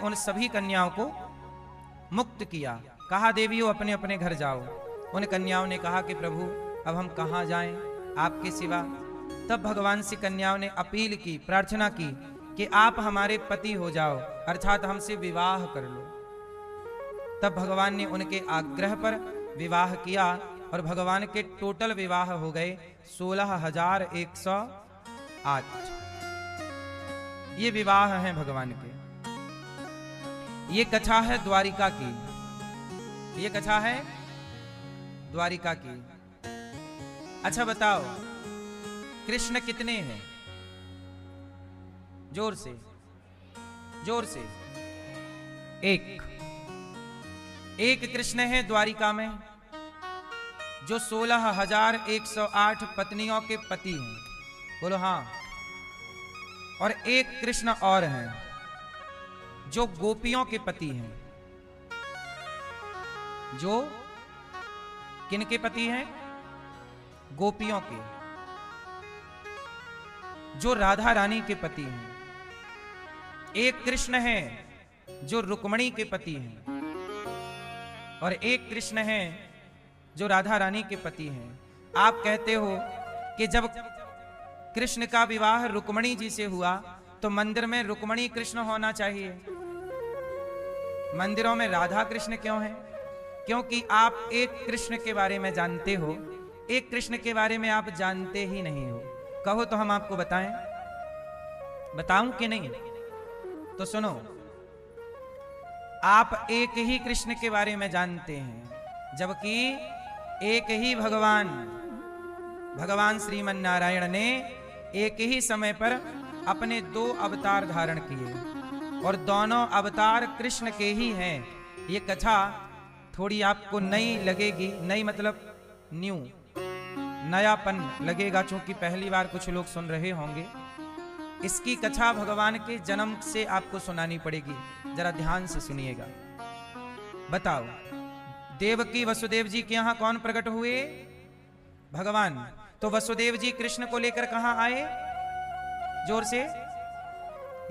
उन सभी कन्याओं को मुक्त किया। कहा देवियों अपने अपने घर जाओ। उन कन्याओं ने कहा कि प्रभु अब हम कहाँ जाएं आपके सिवा। तब भगवान से कन्याओं ने अपील की, प्रार्थना की कि आप हमारे पति हो जाओ, अर्थात हमसे विवाह कर लो। तब भगवान ने उनके आग्रह पर विवाह किया और भगवान के टोटल विवाह हो गए 16,108। ये विवाह हैं भगवान के। ये कथा है द्वारिका की। ये कथा है द्वारिका की। अच्छा बताओ कृष्ण कितने हैं? जोर से, जोर से। एक कृष्ण है द्वारिका में जो 16,108 पत्नियों के पति हैं। बोलो हाँ। और एक कृष्ण और हैं जो गोपियों के पति हैं। जो किनके पति हैं? गोपियों के, जो राधा रानी के पति हैं। एक कृष्ण है जो रुक्मणी के पति हैं और एक कृष्ण है जो राधा रानी के पति हैं। आप कहते हो कि जब कृष्ण का विवाह रुक्मणी जी से हुआ तो मंदिर में रुक्मणी कृष्ण होना चाहिए, मंदिरों में राधा कृष्ण क्यों है? क्योंकि आप एक कृष्ण के बारे में जानते हो, एक कृष्ण के बारे में आप जानते ही नहीं हो। कहो तो हम आपको बताएं, बताऊं कि नहीं? तो सुनो, आप एक ही कृष्ण के बारे में जानते हैं, जबकि एक ही भगवान श्रीमन नारायण ने एक ही समय पर अपने 2 अवतार धारण किए और दोनों अवतार कृष्ण के ही हैं। ये कथा थोड़ी आपको नई लगेगी, नई मतलब न्यू, नयापन लगेगा, चूंकि पहली बार कुछ लोग सुन रहे होंगे। इसकी कथा भगवान के जन्म से आपको सुनानी पड़ेगी, जरा ध्यान से सुनिएगा। बताओ देवकी वसुदेव जी के यहां कौन प्रकट हुए? भगवान। तो वसुदेव जी कृष्ण को लेकर कहां आए? जोर से।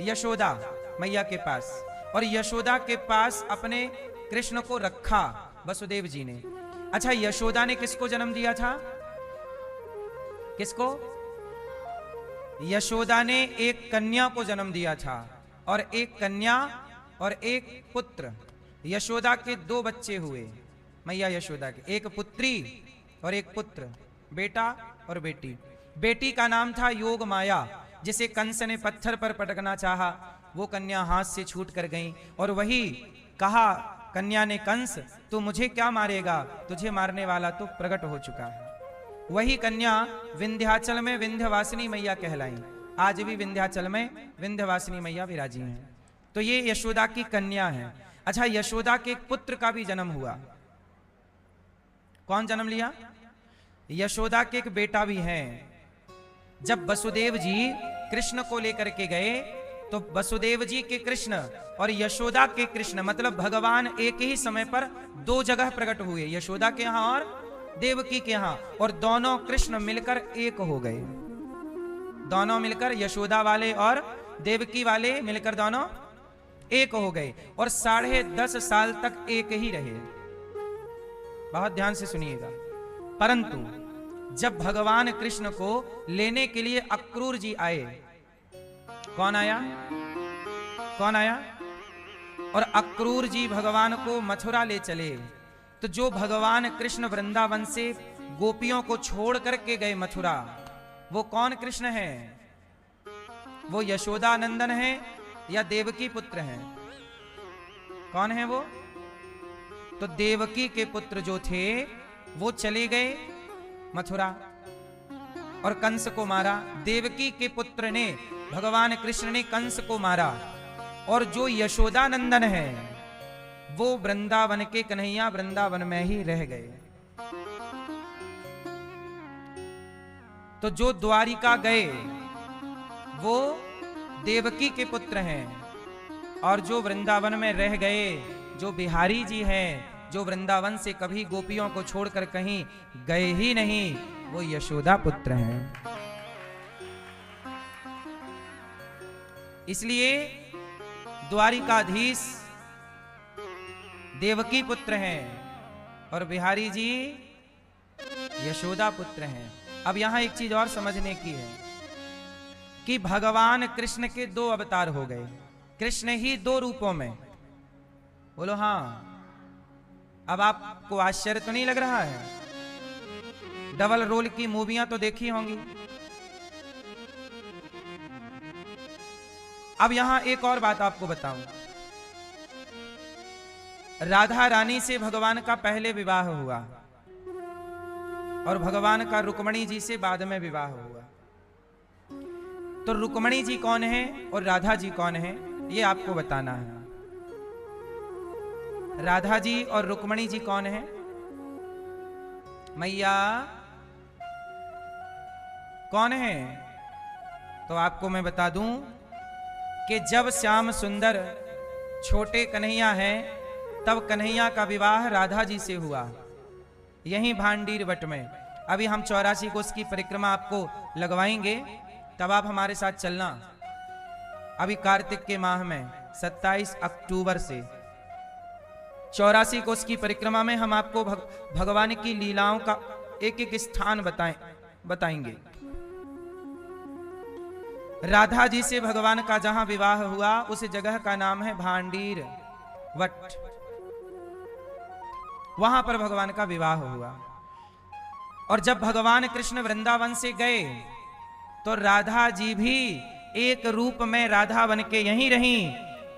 यशोदा मैया के पास। और यशोदा के पास अपने कृष्ण को रखा वसुदेव जी ने। अच्छा, यशोदा ने किसको जन्म दिया था? किसको? यशोदा ने एक कन्या को जन्म दिया था, और एक कन्या और एक पुत्र। यशोदा के 2 बच्चे हुए मैया यशोदा के, एक पुत्री और एक पुत्र, बेटा और बेटी। बेटी का नाम था योग माया, जिसे कंस ने पत्थर पर पटकना चाहा, वो कन्या हाथ से छूट कर गई। और वही कहा कन्या ने, कंस तू मुझे क्या मारेगा, तुझे मारने वाला तो प्रकट हो चुका है। वही कन्या विंध्याचल में विंध्यवासिनी मैया कहलाई। आज भी विंध्याचल में विंध्यवासिनी मैया विराजी हैं। तो ये यशोदा की कन्या है। अच्छा, यशोदा के एक पुत्र का भी जन्म हुआ। कौन जन्म लिया? यशोदा के एक बेटा भी है। जब वसुदेव जी कृष्ण को लेकर के गए तो वसुदेव जी के कृष्ण और यशोदा के कृष्ण, मतलब भगवान एक ही समय पर 2 जगह प्रकट हुए, यशोदा के यहां और देवकी के यहां, और दोनों कृष्ण मिलकर एक हो गए। दोनों मिलकर, यशोदा वाले और देवकी वाले मिलकर दोनों एक हो गए और 10.5 साल तक एक ही रहे। बहुत ध्यान से सुनिएगा। परंतु जब भगवान कृष्ण को लेने के लिए अक्रूर जी आए, कौन आया? कौन आया? और अक्रूर जी भगवान को मथुरा ले चले। तो जो भगवान कृष्ण वृंदावन से गोपियों को छोड़ करके गए मथुरा, वो कौन कृष्ण है? वो यशोदा नंदन है या देवकी पुत्र हैं? कौन है वो? तो देवकी के पुत्र जो थे वो चले गए मथुरा और कंस को मारा। देवकी के पुत्र ने, भगवान कृष्ण ने कंस को मारा। और जो यशोदा नंदन है वो वृंदावन के कन्हैया वृंदावन में ही रह गए। तो जो द्वारिका गए वो देवकी के पुत्र हैं, और जो वृंदावन में रह गए, जो बिहारी जी हैं, जो वृंदावन से कभी गोपियों को छोड़कर कहीं गए ही नहीं, वो यशोदा पुत्र हैं। इसलिए द्वारिकाधीश देवकी पुत्र हैं और बिहारी जी यशोदा पुत्र हैं। अब यहां एक चीज और समझने की है कि भगवान कृष्ण के दो अवतार हो गए, कृष्ण ही दो रूपों में। बोलो हां। अब आपको आश्चर्य तो नहीं लग रहा है? डबल रोल की मूवियां तो देखी होंगी। अब यहां एक और बात आपको बताऊं। राधा रानी से भगवान का पहले विवाह हुआ और भगवान का रुक्मणी जी से बाद में विवाह हुआ। तो रुक्मणी जी कौन है और राधा जी कौन है, ये आपको बताना है। राधा जी और रुक्मणी जी कौन है? मैया कौन है? तो आपको मैं बता दूं कि जब श्याम सुंदर छोटे कन्हैया हैं, तब कन्हैया का विवाह राधा जी से हुआ, यहीं भांडीर वट में। अभी हम 84 कोस की परिक्रमा आपको लगवाएंगे, तब आप हमारे साथ चलना। अभी कार्तिक के माह में 27 अक्टूबर से 84 कोस की परिक्रमा में हम आपको भगवान की लीलाओं का एक एक स्थान बताएंगे। राधा जी से भगवान का जहां विवाह हुआ उस जगह का नाम है भांडीर वट। वहां पर भगवान का विवाह हुआ। और जब भगवान कृष्ण वृंदावन से गए तो राधा जी भी एक रूप में राधा बन के यहीं रहीं,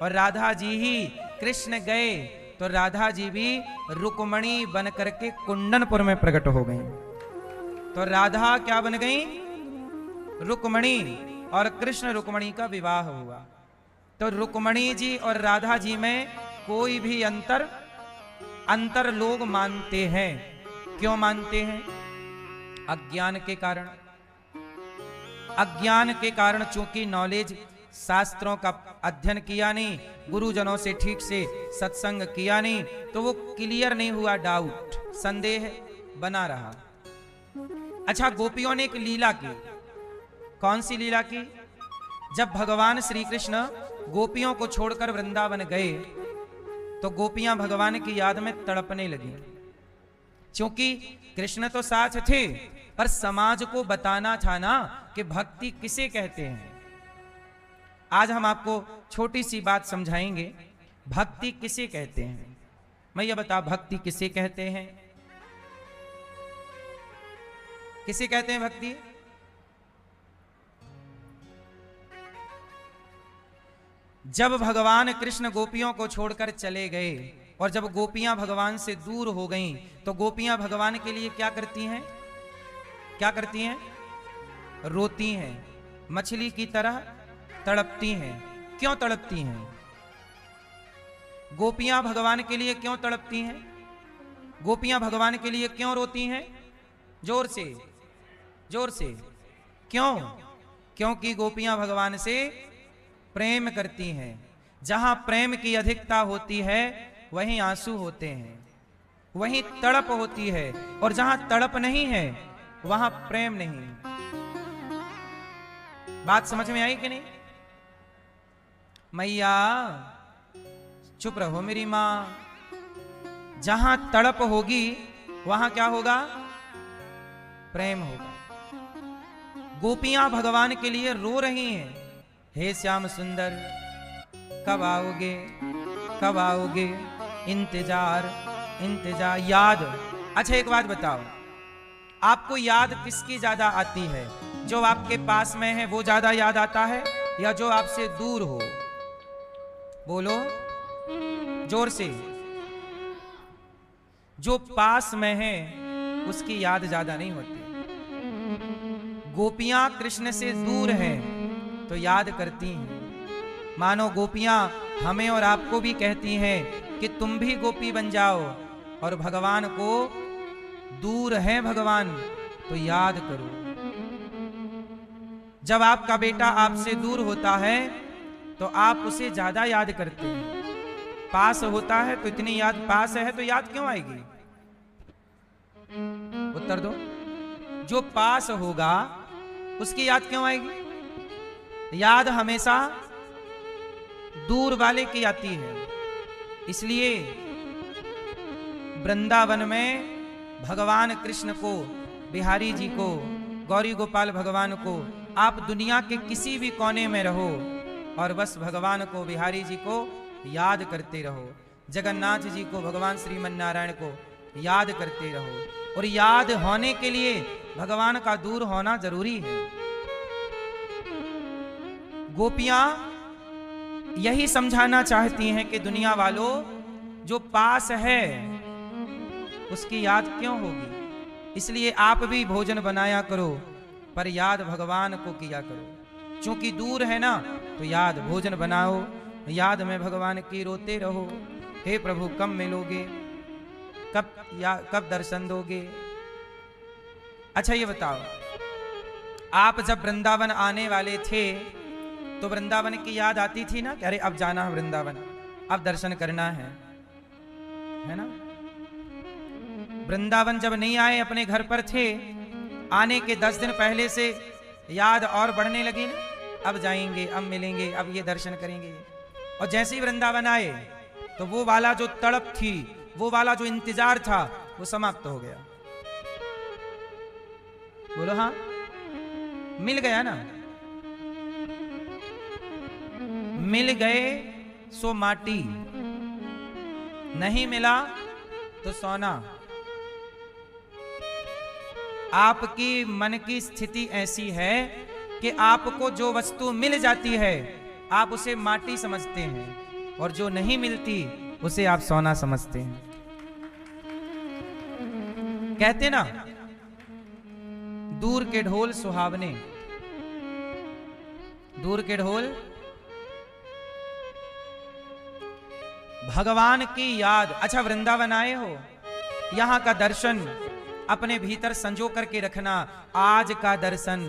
और राधा जी ही कृष्ण गए तो राधा जी भी रुक्मणी बन करके कुंडनपुर में प्रकट हो गई। तो राधा क्या बन गई? रुक्मणी, और कृष्ण रुक्मणी का विवाह हुआ। तो रुक्मणी जी और राधा जी में कोई भी अंतर लोग मानते हैं। क्यों मानते हैं? अज्ञान के कारण। अज्ञान के कारण, चूंकि नॉलेज, शास्त्रों का अध्ययन किया नहीं, गुरुजनों से ठीक से सत्संग किया नहीं, तो वो क्लियर नहीं हुआ, डाउट, संदेह बना रहा। अच्छा, गोपियों ने एक लीला की। कौन सी लीला की? जब भगवान श्री कृष्ण गोपियों को छोड़कर वृंदावन गए तो गोपियां भगवान की याद में तड़पने लगी। क्योंकि कृष्ण तो साथ थे, पर समाज को बताना था ना कि भक्ति किसे कहते हैं। आज हम आपको छोटी सी बात समझाएंगे, भक्ति किसे कहते हैं। मैं ये बता, भक्ति किसे कहते हैं? किसे कहते हैं भक्ति? जब भगवान कृष्ण गोपियों को छोड़कर चले गए और जब गोपियां भगवान से दूर हो गईं, तो गोपियां भगवान के लिए क्या करती हैं? क्या करती हैं? रोती हैं, मछली की तरह तड़पती हैं। क्यों तड़पती हैं? गोपियां भगवान के लिए क्यों तड़पती हैं? गोपियां भगवान के लिए क्यों रोती हैं? जोर से, जोर से। क्यों? क्योंकि गोपियां भगवान से प्रेम करती हैं। जहां प्रेम की अधिकता होती है वहीं आंसू होते हैं, वहीं तड़प होती है, और जहां तड़प नहीं है वहां प्रेम नहीं। बात समझ में आई कि नहीं? मैया चुप रहो मेरी मां। जहां तड़प होगी वहां क्या होगा? प्रेम होगा। गोपियां भगवान के लिए रो रही हैं, हे श्याम सुंदर कब आओगे, कब आओगे, इंतजार इंतजार, याद। अच्छा एक बात बताओ, आपको याद किसकी ज्यादा आती है? जो आपके पास में है वो ज्यादा याद आता है या जो आपसे दूर हो? बोलो जोर से। जो पास में है उसकी याद ज्यादा नहीं होती। गोपियां कृष्ण से दूर हैं तो याद करती हैं। मानो गोपियां हमें और आपको भी कहती हैं कि तुम भी गोपी बन जाओ, और भगवान को दूर है भगवान तो याद करो। जब आपका बेटा आपसे दूर होता है तो आप उसे ज्यादा याद करते हैं। पास होता है तो इतनी याद, पास है तो याद क्यों आएगी? उत्तर दो। जो पास होगा उसकी याद क्यों आएगी? याद हमेशा दूर वाले की आती है। इसलिए वृंदावन में भगवान कृष्ण को, बिहारी जी को, गौरी गोपाल भगवान को, आप दुनिया के किसी भी कोने में रहो और बस भगवान को, बिहारी जी को याद करते रहो। जगन्नाथ जी को, भगवान श्रीमन नारायण को याद करते रहो। और याद होने के लिए भगवान का दूर होना जरूरी है। गोपियां यही समझाना चाहती हैं कि दुनिया वालों, जो पास है उसकी याद क्यों होगी, इसलिए आप भी भोजन बनाया करो पर याद भगवान को किया करो। क्योंकि दूर है ना, तो याद भोजन बनाओ, याद में भगवान की रोते रहो, हे प्रभु कब मिलोगे, कब दर्शन दोगे। अच्छा ये बताओ, आप जब वृंदावन आने वाले थे तो वृंदावन की याद आती थी ना कि अरे अब जाना है वृंदावन, अब दर्शन करना है ना। वृंदावन जब नहीं आए, अपने घर पर थे, आने के 10 दिन पहले से याद और बढ़ने लगी ना, अब जाएंगे, अब मिलेंगे, अब ये दर्शन करेंगे। और जैसे ही वृंदावन आए तो वो वाला जो तड़प थी, वो वाला जो इंतजार था, वो समाप्त हो गया। बोलो हाँ, मिल गया ना। मिल गए सो माटी, नहीं मिला तो सोना। आपकी मन की स्थिति ऐसी है कि आपको जो वस्तु मिल जाती है आप उसे माटी समझते हैं, और जो नहीं मिलती उसे आप सोना समझते हैं। कहते ना, दूर के ढोल सुहावने, दूर के ढोल। भगवान की याद। अच्छा वृंदावन आए हो, यहां का दर्शन अपने भीतर संजो करके रखना। आज का दर्शन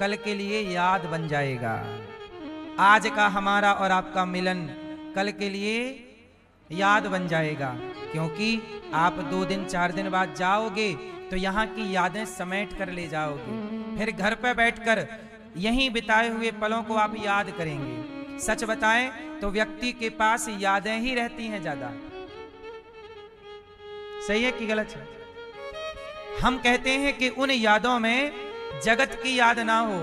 कल के लिए याद बन जाएगा। आज का हमारा और आपका मिलन कल के लिए याद बन जाएगा, क्योंकि आप 2 दिन 4 दिन बाद जाओगे तो यहाँ की यादें समेट कर ले जाओगे। फिर घर पर बैठकर यहीं बिताए हुए पलों को आप याद करेंगे। सच बताएं तो व्यक्ति के पास यादें ही रहती हैं ज्यादा। सही है कि गलत है? हम कहते हैं कि उन यादों में जगत की याद ना हो,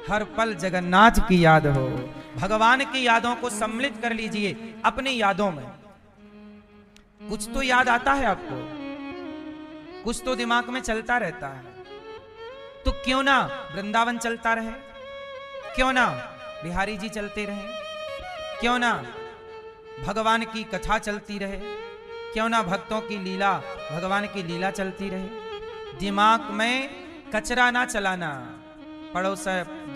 हर पल जगन्नाथ की याद हो। भगवान की यादों को सम्मिलित कर लीजिए अपनी यादों में। कुछ तो याद आता है आपको, कुछ तो दिमाग में चलता रहता है, तो क्यों ना वृंदावन चलता रहे, क्यों ना बिहारी जी चलते रहे, क्यों ना भगवान की कथा चलती रहे, क्यों ना भक्तों की लीला, भगवान की लीला चलती रहे। दिमाग में कचरा ना चलाना, पड़ोस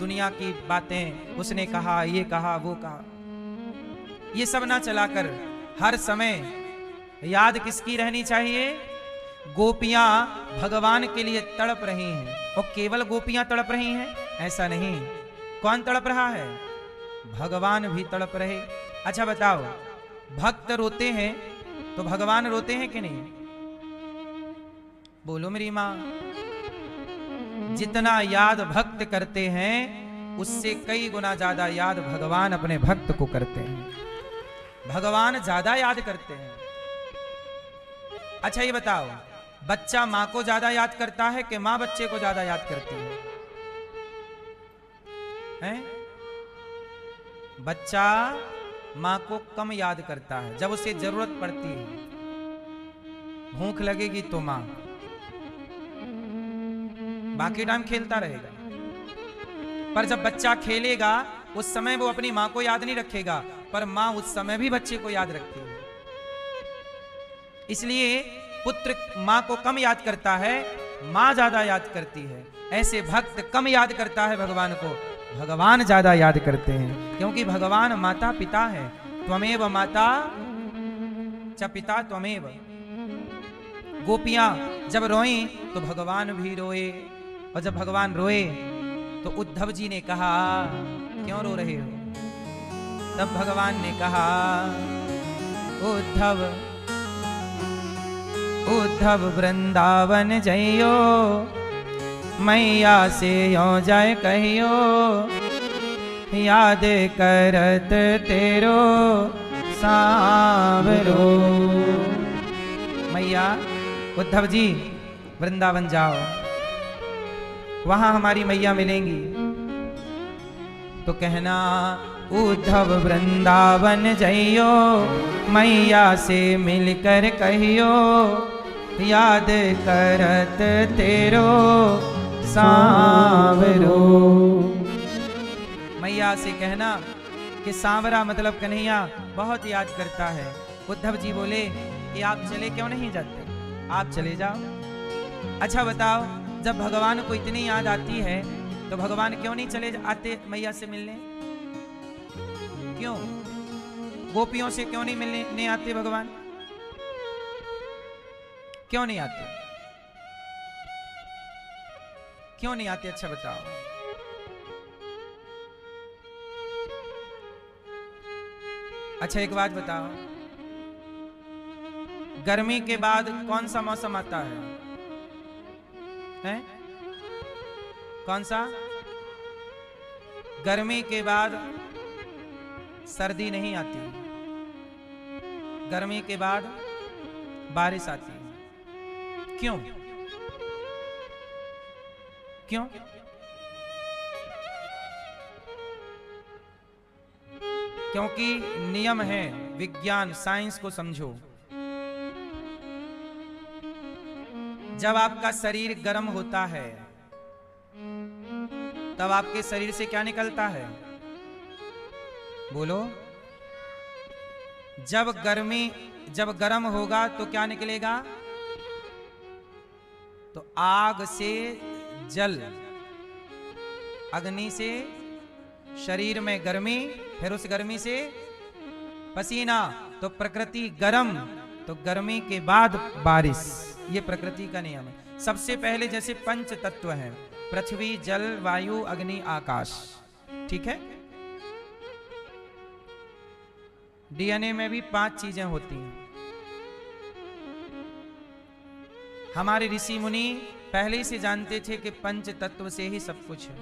दुनिया की बातें, उसने कहा, ये कहा, वो कहा, ये सब ना चलाकर हर समय याद किसकी रहनी चाहिए? गोपियां भगवान के लिए तड़प रही हैं। और केवल गोपियां तड़प रही हैं ऐसा नहीं, कौन तड़प रहा है? भगवान भी तड़प रहे। अच्छा बताओ, भक्त रोते हैं तो भगवान रोते हैं कि नहीं? बोलो मेरी मां। जितना याद भक्त करते हैं उससे कई गुना ज्यादा याद भगवान अपने भक्त को करते हैं। भगवान ज्यादा याद करते हैं। अच्छा ये बताओ, बच्चा मां को ज्यादा याद करता है कि मां बच्चे को ज्यादा याद करती है? हैं? बच्चा मां को कम याद करता है, जब उसे जरूरत पड़ती है। भूख लगेगी तो मां, बाकी टाइम खेलता रहेगा। पर जब बच्चा खेलेगा उस समय वो अपनी मां को याद नहीं रखेगा, पर मां उस समय भी बच्चे को याद रखती है। इसलिए पुत्र मां को कम याद करता है, मां ज्यादा याद करती है। ऐसे भक्त कम याद करता है भगवान को, भगवान ज्यादा याद करते हैं, क्योंकि भगवान माता पिता है। त्वमेव माता च पिता त्वमेव। गोपियां जब रोई तो भगवान भी रोए, और जब भगवान रोए तो उद्धव जी ने कहा, क्यों रो रहे हो? तब भगवान ने कहा, उद्धव उद्धव वृंदावन जइयो, मैया से यो जाय कहियो, याद करत तेरो सांवरो। मैया उद्धव जी वृंदावन जाओ, वहां हमारी मैया मिलेंगी। तो कहना उद्धव वृंदावन जइयो, मैया से मिलकर कहियो, याद करत तेरो सांवरो। मैया से कहना कि सांवरा मतलब कन्हैया बहुत याद करता है। उद्धव जी बोले कि आप चले क्यों नहीं जाते, आप चले जाओ। अच्छा बताओ, जब भगवान को इतनी याद आती है तो भगवान क्यों नहीं चले आते मैया से मिलने? क्यों? गोपियों से क्यों नहीं मिलने आते भगवान? क्यों नहीं आते? क्यों नहीं आते? अच्छा बताओ। अच्छा एक बात बताओ, गर्मी के बाद कौन सा मौसम आता है? हैं? कौन सा? गर्मी के बाद सर्दी नहीं आती, गर्मी के बाद बारिश आती है। क्यों? क्यों? क्योंकि नियम है, विज्ञान साइंस को समझो। जब आपका शरीर गर्म होता है तब आपके शरीर से क्या निकलता है? बोलो। जब गर्म होगा तो क्या निकलेगा? तो आग से जल, अग्नि से शरीर में गर्मी, फिर उस गर्मी से पसीना, तो प्रकृति गर्म, तो गर्मी के बाद बारिश। ये प्रकृति का नियम है। सबसे पहले जैसे पंच तत्व हैं, पृथ्वी, जल, वायु, अग्नि, आकाश, ठीक है? डीएनए में भी 5 चीजें होती हैं। हमारे ऋषि मुनि पहले से जानते थे कि पंच तत्व से ही सब कुछ है।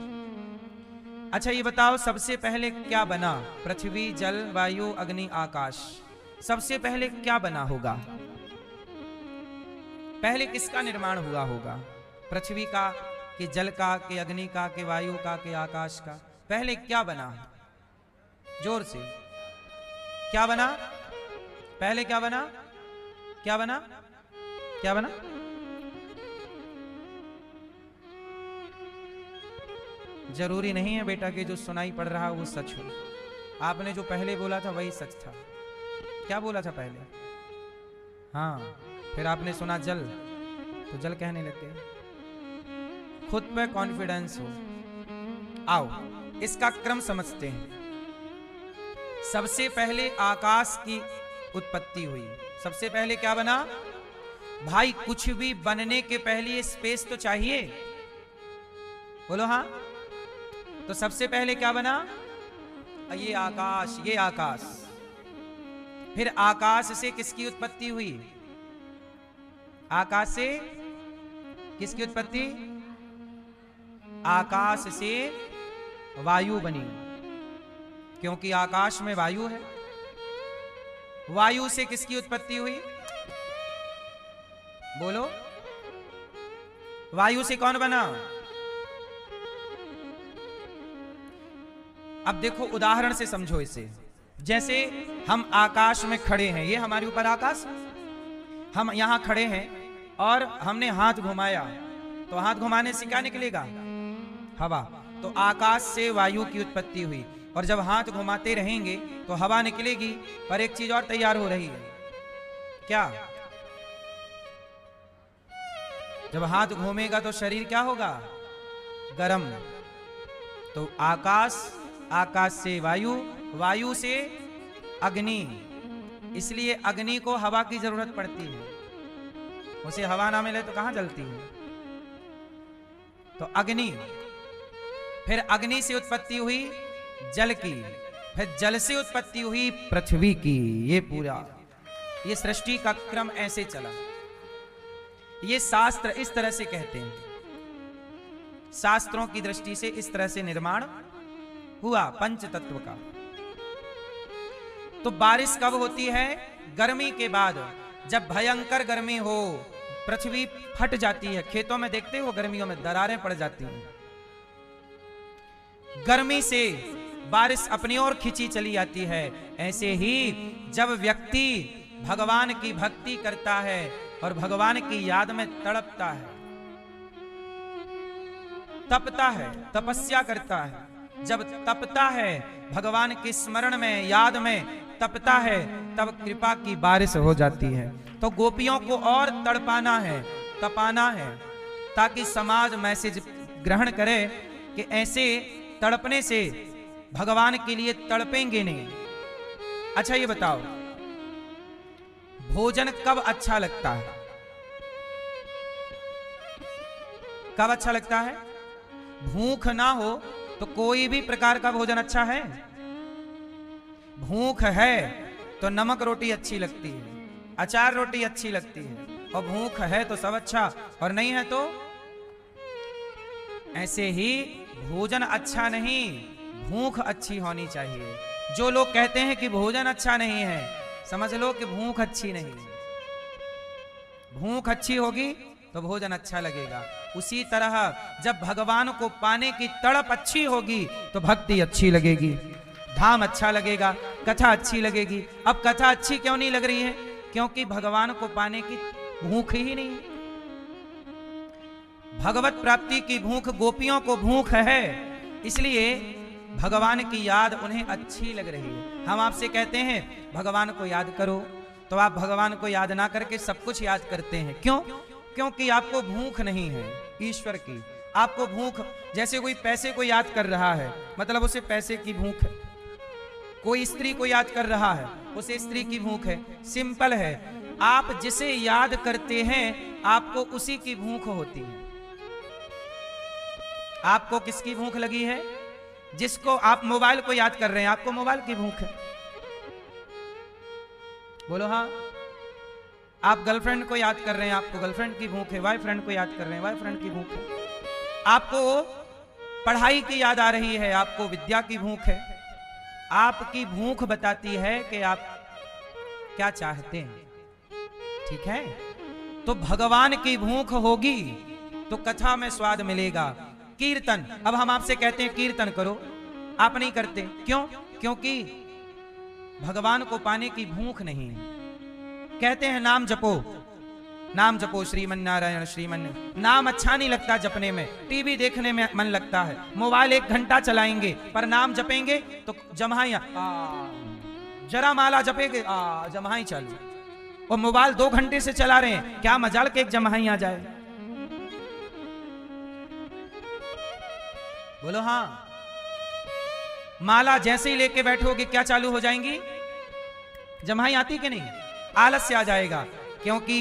अच्छा ये बताओ, सबसे पहले क्या बना? पृथ्वी, जल, वायु, अग्नि, आकाश। सबसे पहले क्या बना होगा? पहले किसका निर्माण हुआ होगा? पृथ्वी का, कि जल का, कि अग्नि का, कि वायु का, कि आकाश का? पहले क्या बना? जोर से क्या बना? पहले क्या बना? क्या बना? क्या बना? जरूरी नहीं है बेटा कि जो सुनाई पड़ रहा वो सच हो। आपने जो पहले बोला था वही सच था। क्या बोला था पहले? हाँ, फिर आपने सुना जल, तो जल कहने लग गए। खुद पे कॉन्फिडेंस हो। आओ इसका क्रम समझते हैं। सबसे पहले आकाश की उत्पत्ति हुई। सबसे पहले क्या बना? भाई कुछ भी बनने के पहले स्पेस तो चाहिए, बोलो हाँ। तो सबसे पहले क्या बना? ये आकाश, ये आकाश। फिर आकाश से किसकी उत्पत्ति हुई? आकाश से किसकी उत्पत्ति? आकाश से वायु बनी, क्योंकि आकाश में वायु है। वायु से किसकी उत्पत्ति हुई? बोलो। वायु से कौन बना? अब देखो उदाहरण से समझो इसे। जैसे हम आकाश में खड़े हैं, ये हमारे ऊपर आकाश, हम यहां खड़े हैं और हमने हाथ घुमाया, तो हाथ घुमाने से क्या निकलेगा? हवा। तो आकाश से वायु की उत्पत्ति हुई, और जब हाथ घुमाते रहेंगे तो हवा निकलेगी। पर एक चीज और तैयार हो रही है। क्या? जब हाथ घूमेगा तो शरीर क्या होगा? गरम। तो आकाश, आकाश से वायु, वायु से अग्नि। इसलिए अग्नि को हवा की जरूरत पड़ती है। उसे हवा ना मिले तो कहां जलती है? तो अग्नि। फिर अग्नि से उत्पत्ति हुई जल की, फिर जल से उत्पत्ति हुई पृथ्वी की। ये पूरा, ये सृष्टि का क्रम ऐसे चला। ये शास्त्र इस तरह से कहते हैं। शास्त्रों की दृष्टि से इस तरह से निर्माण हुआ पंच तत्व का। तो बारिश कब होती है? गर्मी के बाद, जब भयंकर गर्मी हो, पृथ्वी फट जाती है। खेतों में देखते हो गर्मियों में दरारें पड़ जाती हैं। गर्मी से बारिश अपनी ओर खींची चली आती है। ऐसे ही जब व्यक्ति भगवान की भक्ति करता है और भगवान की याद में तड़पता है, तपता है, तपस्या करता है, जब तपता है भगवान के स्मरण में, याद में तपता है, तब कृपा की बारिश हो जाती है। तो गोपियों को और तड़पाना है, तपाना है, ताकि समाज मैसेज ग्रहण करे कि ऐसे तड़पने से भगवान के लिए तड़पेंगे नहीं। अच्छा ये बताओ, भोजन कब अच्छा लगता है? कब अच्छा लगता है? भूख ना हो तो कोई भी प्रकार का भोजन अच्छा है। भूख है तो नमक रोटी अच्छी लगती है, अचार रोटी अच्छी लगती है, और भूख है तो सब अच्छा, और नहीं है तो। ऐसे ही भोजन अच्छा नहीं, भूख अच्छी होनी चाहिए। जो लोग कहते हैं कि भोजन अच्छा नहीं है, समझ लो कि भूख अच्छी नहीं है। भूख अच्छी होगी तो भोजन अच्छा लगेगा। उसी तरह जब भगवान को पाने की तड़प अच्छी होगी तो भक्ति अच्छी लगेगी, धाम अच्छा लगेगा, कथा अच्छी लगेगी। अब कथा अच्छी क्यों नहीं लग रही है? क्योंकि भगवान को पाने की भूख ही नहीं। भगवत प्राप्ति की भूख गोपियों को भूख है, इसलिए भगवान की याद उन्हें अच्छी लग रही है। हम आपसे कहते हैं भगवान को याद करो, तो आप भगवान को याद ना करके सब कुछ याद करते हैं। क्यों? क्योंकि आपको भूख नहीं है ईश्वर की। आपको भूख, जैसे कोई पैसे को याद कर रहा है, मतलब उसे पैसे की भूख है। कोई स्त्री को याद कर रहा है, उसे स्त्री की भूख है। सिंपल है, आप जिसे याद करते हैं आपको उसी की भूख होती है। आपको किसकी भूख लगी है? जिसको आप मोबाइल को याद कर रहे हैं, आपको मोबाइल की भूख है। बोलो हाँ। आप गर्लफ्रेंड को याद कर रहे हैं, आपको गर्लफ्रेंड की भूख है। बॉयफ्रेंड को याद कर रहे हैं, बॉयफ्रेंड की भूख है। आपको पढ़ाई की याद आ रही है, आपको विद्या की भूख है। आपकी भूख बताती है कि आप क्या चाहते हैं। ठीक है? तो भगवान की भूख होगी तो कथा में स्वाद मिलेगा। कीर्तन, अब हम आपसे कहते हैं कीर्तन करो, आप नहीं करते। क्यों? क्योंकि भगवान को पाने की भूख नहीं है। कहते हैं नाम जपो, नाम जपो, श्रीमन्नारायण श्रीमन्नारायण। नाम अच्छा नहीं लगता जपने में, टीवी देखने में मन लगता है। मोबाइल 1 घंटा चलाएंगे पर नाम जपेंगे तो जमाइयां, जरा माला जपेंगे, जमाई चालू। और मोबाइल 2 घंटे से चला रहे हैं, क्या मजाल के एक जमाई आ जाए। बोलो हाँ। माला जैसे ही लेके बैठोगे क्या चालू हो जाएंगी? जमाई आती कि नहीं? आलस्य आ जाएगा, क्योंकि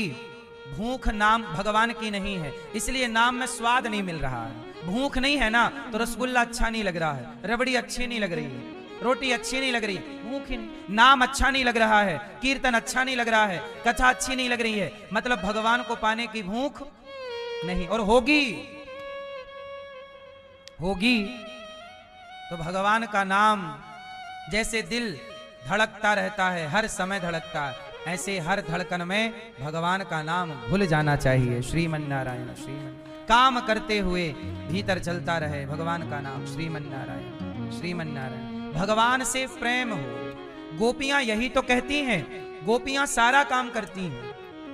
भूख नाम भगवान की नहीं है, इसलिए नाम में स्वाद नहीं मिल रहा है। भूख नहीं है ना तो रसगुल्ला अच्छा नहीं लग रहा है, रबड़ी अच्छी नहीं लग रही है, रोटी अच्छी नहीं लग रही, भूख ही नहीं। नाम अच्छा नहीं लग रहा है, कीर्तन अच्छा नहीं लग रहा है, कथा अच्छी नहीं लग रही है, मतलब भगवान को पाने की भूख नहीं। और होगी तो भगवान का नाम, जैसे दिल धड़कता रहता है, हर समय धड़कता है, ऐसे हर धड़कन में भगवान का नाम भूल जाना चाहिए। श्रीमन्नारायण श्रीमन, काम करते हुए भीतर चलता रहे भगवान का नाम, श्रीमन्नारायण श्रीमन्नारायण। भगवान से प्रेम हो। गोपियां यही तो कहती हैं, गोपियां सारा काम करती हैं,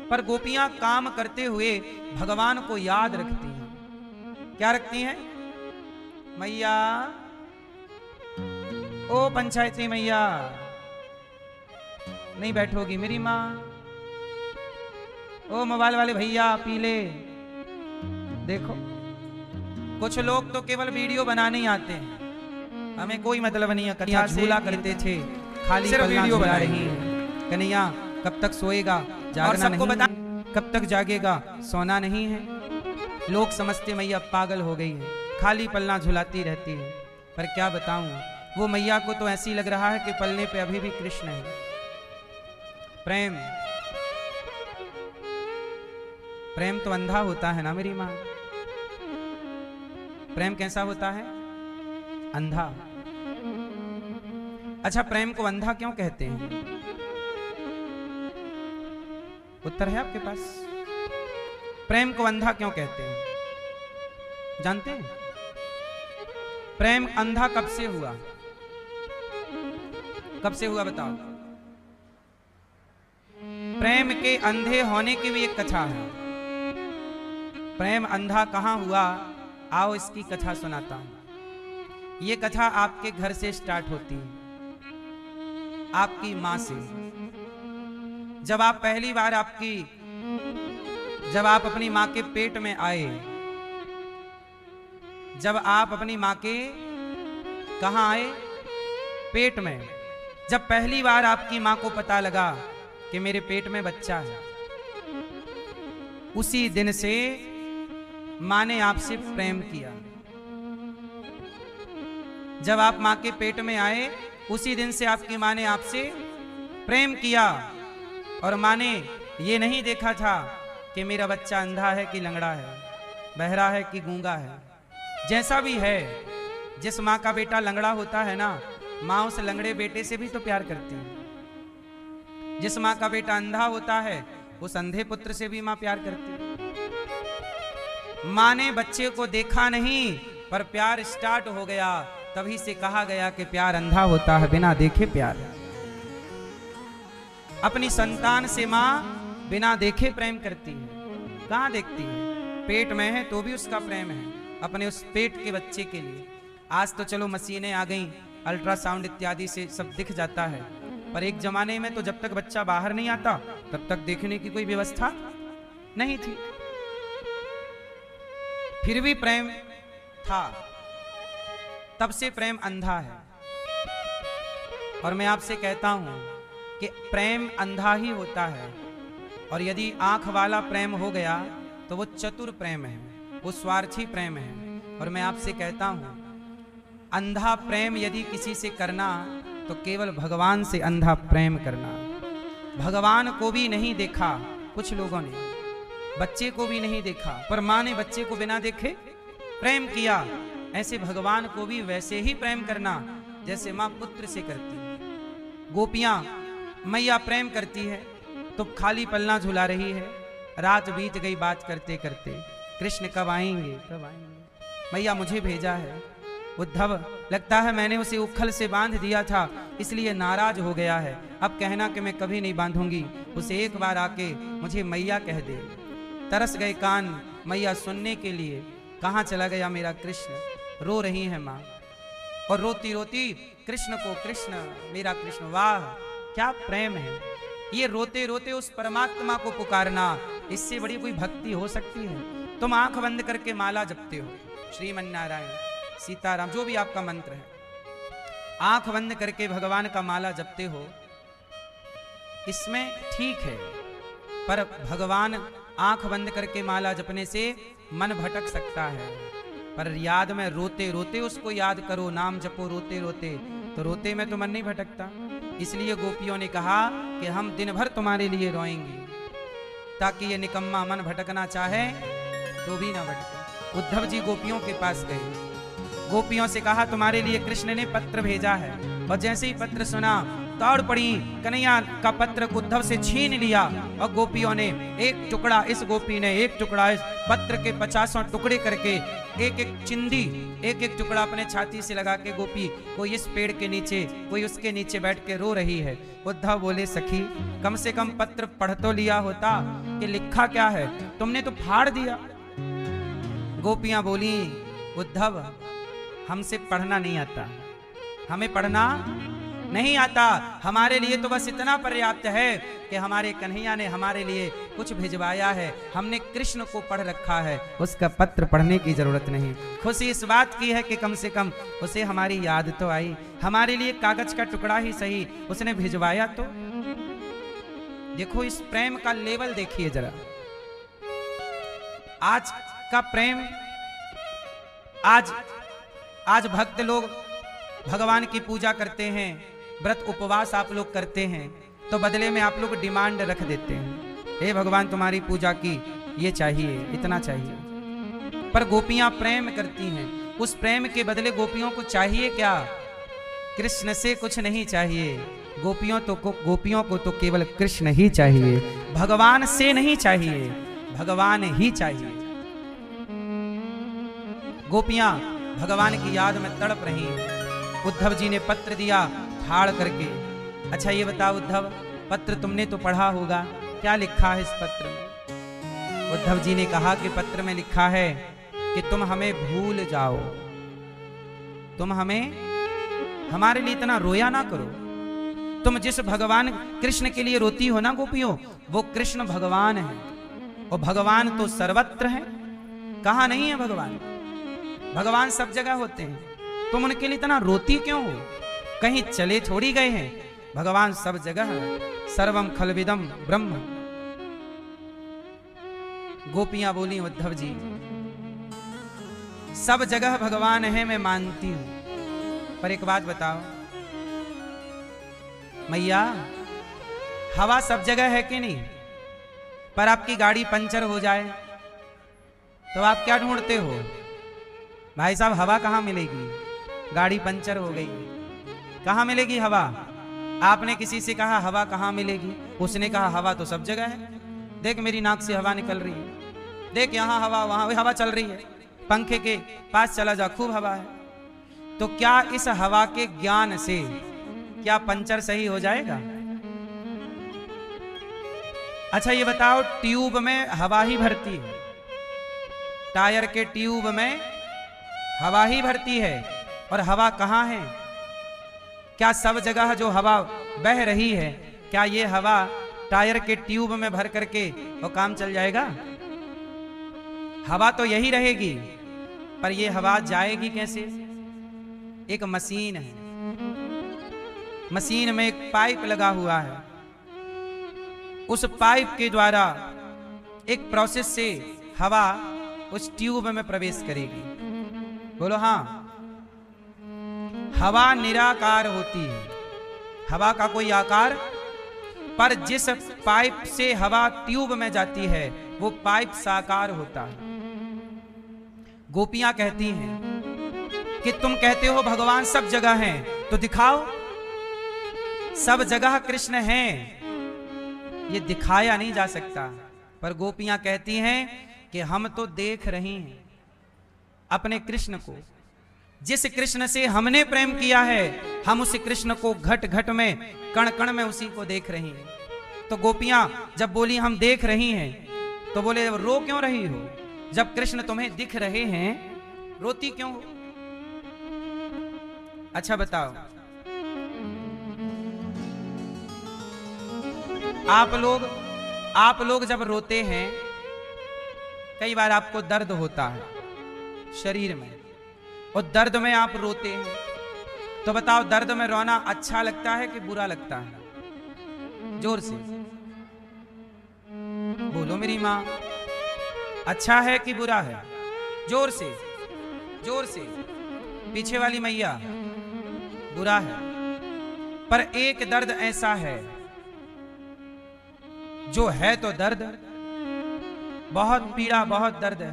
पर गोपियां काम करते हुए भगवान को याद रखती हैं। क्या रखती हैं? मैया, ओ पंचायती मैया, नहीं बैठोगी मेरी माँ। ओ मोबाइल वाले भैया पी ले। देखो, कुछ लोग तो केवल वीडियो बनाने ही आते हैं, हमें कोई मतलब नहीं है। कन्हैया झूला करते थे, खाली वीडियो बना रही है। कन्हैया कब तक सोएगा? जागना नहीं बता, कब तक जागेगा? सोना नहीं है। लोग समझते मैया पागल हो गई है, खाली पलना झुलाती रहती है। पर क्या बताऊं, वो मैया को तो ऐसी लग रहा है कि पलने पे अभी भी कृष्ण है। प्रेम, प्रेम तो अंधा होता है ना मेरी मां। प्रेम कैसा होता है? अंधा। अच्छा, प्रेम को अंधा क्यों कहते हैं? उत्तर है आपके पास? प्रेम को अंधा क्यों कहते हैं? जानते हैं? प्रेम अंधा कब से हुआ? कब से हुआ बताओ? प्रेम के अंधे होने की भी एक कथा है। प्रेम अंधा कहां हुआ? आओ इसकी कथा सुनाता हूं। ये कथा आपके घर से स्टार्ट होती है, आपकी मां से। जब आप पहली बार जब आप अपनी मां के पेट में आए, जब आप अपनी मां के कहां आए? पेट में। जब पहली बार आपकी मां को पता लगा कि मेरे पेट में बच्चा है, उसी दिन से मां ने आपसे प्रेम किया। जब आप मां के पेट में आए, उसी दिन से आपकी मां ने आपसे प्रेम किया। और मां ने ये नहीं देखा था कि मेरा बच्चा अंधा है कि लंगड़ा है, बहरा है कि गूंगा है। जैसा भी है, जिस मां का बेटा लंगड़ा होता है ना, मां उस लंगड़े बेटे से भी तो प्यार करती है। जिस मां का बेटा अंधा होता है, उस अंधे पुत्र से भी मां प्यार करती है। मां ने बच्चे को देखा नहीं, पर प्यार स्टार्ट हो गया। तभी से कहा गया कि प्यार अंधा होता है, बिना देखे प्यार। अपनी संतान से मां बिना देखे प्रेम करती है। कहां देखती है? पेट में है तो भी उसका प्रेम है, अपने उस पेट के बच्चे के लिए। आज तो चलो मशीनें आ गई, अल्ट्रासाउंड इत्यादि से सब दिख जाता है, पर एक जमाने में तो जब तक बच्चा बाहर नहीं आता तब तक देखने की कोई व्यवस्था नहीं थी। फिर भी प्रेम था, तब से प्रेम अंधा है। और मैं आपसे कहता हूं कि प्रेम अंधा ही होता है। और यदि आंख वाला प्रेम हो गया तो वो चतुर प्रेम है, वो स्वार्थी प्रेम है। और मैं आपसे कहता हूं, अंधा प्रेम यदि किसी से करना तो केवल भगवान से अंधा प्रेम करना। भगवान को भी नहीं देखा कुछ लोगों ने, बच्चे को भी नहीं देखा, पर मां ने बच्चे को बिना देखे प्रेम किया। ऐसे भगवान को भी वैसे ही प्रेम करना जैसे मां पुत्र से करती है। गोपियां मैया प्रेम करती है तो खाली पलना झुला रही है। रात बीत गई बात करते करते, कृष्ण कब आएंगे कब आएंगे, मैया मुझे भेजा है। उद्धव, लगता है मैंने उसे उखल से बांध दिया था, इसलिए नाराज हो गया है। अब कहना कि मैं कभी नहीं बांधूंगी, उसे एक बार आके मुझे मैया कह दे। तरस गए कान मैया सुनने के लिए, कहाँ चला गया मेरा कृष्ण। रो रही है माँ, और रोती रोती कृष्ण को, कृष्ण मेरा कृष्ण। वाह क्या प्रेम है। ये रोते रोते उस परमात्मा को पुकारना, इससे बड़ी कोई भक्ति हो सकती है? तुम आंख बंद करके माला जपते हो, श्रीमन्नारायण सीताराम जो भी आपका मंत्र है, आंख बंद करके भगवान का माला जपते हो, इसमें ठीक है। पर भगवान आंख बंद करके माला जपने से मन भटक सकता है, पर याद में रोते रोते उसको याद करो, नाम जपो रोते रोते, तो रोते में तो मन नहीं भटकता। इसलिए गोपियों ने कहा कि हम दिन भर तुम्हारे लिए रोएंगे, ताकि ये निकम्मा मन भटकना चाहे तो भी ना भटके। उद्धव जी गोपियों के पास गए, गोपियों से कहा तुम्हारे लिए कृष्ण ने पत्र भेजा है। और जैसे ही पत्र सुना दौड़ पड़ी, कन्हैया का पत्र उद्धव से छीन लिया। और गोपियों ने एक टुकड़ा, इस गोपी ने एक टुकड़ा इस पत्र के 50 टुकड़े करके, एक एक चिंदी, एक एक टुकड़ा अपने छाती से लगा के, गोपी कोई इस पेड़ के नीचे, कोई उसके नीचे बैठ के रो रही है। उद्धव बोले सखी, कम से कम पत्र पढ़ तो लिया होता कि लिखा क्या है, तुमने तो फाड़ दिया। गोपियां बोली, उद्धव हमसे पढ़ना नहीं आता, हमें पढ़ना नहीं आता, हमारे लिए तो बस इतना पर्याप्त है कि हमारे कन्हैया ने हमारे लिए कुछ भिजवाया है, हमने कृष्ण को पढ़ रखा है, उसका पत्र पढ़ने की जरूरत नहीं। खुशी इस बात की है कि कम से कम उसे हमारी याद तो आई, हमारे लिए कागज का टुकड़ा ही सही उसने भिजवाया। तो देखो इस प्रेम का लेवल देखिए जरा। आज का प्रेम, आज भक्त लोग भगवान की पूजा करते हैं, व्रत उपवास आप लोग करते हैं, तो बदले में आप लोग डिमांड रख देते हैं, हे भगवान तुम्हारी पूजा की ये चाहिए, इतना चाहिए। पर गोपियां प्रेम करती हैं, उस प्रेम के बदले गोपियों को चाहिए क्या? कृष्ण से कुछ नहीं चाहिए, गोपियों को तो केवल कृष्ण ही चाहिए, भगवान से नहीं चाहिए, भगवान ही चाहिए। गोपियां भगवान की याद में तड़प रही हैं। उद्धव जी ने पत्र दिया फाड़ करके। अच्छा ये बताओ उद्धव, पत्र तुमने तो पढ़ा होगा, क्या लिखा है इस पत्र में? उद्धव जी ने कहा कि पत्र में लिखा है कि तुम हमें भूल जाओ, तुम हमें हमारे लिए इतना रोया ना करो। तुम जिस भगवान कृष्ण के लिए रोती हो ना गोपियों, वो कृष्ण भगवान है, और भगवान तो सर्वत्र है। कहाँ नहीं है भगवान? भगवान सब जगह होते हैं, तुम उनके लिए इतना रोती क्यों हो? कहीं चले थोड़ी गए हैं, भगवान सब जगह है। सर्वम खलविदम ब्रह्म। गोपियां बोली उद्धव जी सब जगह भगवान है, मैं मानती हूं, पर एक बात बताओ मैया, हवा सब जगह है कि नहीं? पर आपकी गाड़ी पंचर हो जाए तो आप क्या ढूंढते हो? भाई साहब हवा कहाँ मिलेगी? गाड़ी पंचर हो गई, कहाँ मिलेगी हवा? आपने किसी से कहा हवा कहाँ मिलेगी? उसने कहा हवा तो सब जगह है। देख मेरी नाक से हवा निकल रही है, देख यहाँ हवा, वहां हवा चल रही है, पंखे के पास चला जा, खूब हवा है। तो क्या इस हवा के ज्ञान से क्या पंचर सही हो जाएगा? अच्छा ये बताओ, ट्यूब में हवा ही भरती है, टायर के ट्यूब में हवा ही भरती है, और हवा कहाँ है? क्या सब जगह जो हवा बह रही है, क्या ये हवा टायर के ट्यूब में भर करके वो काम चल जाएगा? हवा तो यही रहेगी, पर ये हवा जाएगी कैसे? एक मशीन है, मशीन में एक पाइप लगा हुआ है, उस पाइप के द्वारा एक प्रोसेस से हवा उस ट्यूब में प्रवेश करेगी। बोलो हाँ। हवा निराकार होती है, हवा का कोई आकार, पर जिस पाइप से हवा ट्यूब में जाती है वो पाइप साकार होता है। गोपियां कहती हैं कि तुम कहते हो भगवान सब जगह हैं, तो दिखाओ सब जगह कृष्ण हैं। ये दिखाया नहीं जा सकता, पर गोपियां कहती हैं कि हम तो देख रही हैं अपने कृष्ण को, जिस कृष्ण से हमने प्रेम किया है, हम उस कृष्ण को घट घट में, कण कण में उसी को देख रही हैं। तो गोपियां जब बोली हम देख रही हैं, तो बोले रो क्यों रही हो? जब कृष्ण तुम्हें दिख रहे हैं, रोती क्यों हो? अच्छा बताओ, आप लोग जब रोते हैं, कई बार आपको दर्द होता है शरीर में, और दर्द में आप रोते हैं, तो बताओ दर्द में रोना अच्छा लगता है कि बुरा लगता है? जोर से बोलो मेरी माँ, अच्छा है कि बुरा है? जोर से, जोर से। पीछे वाली मैया, बुरा है। पर एक दर्द ऐसा है जो है तो दर्द, बहुत पीड़ा, बहुत दर्द है,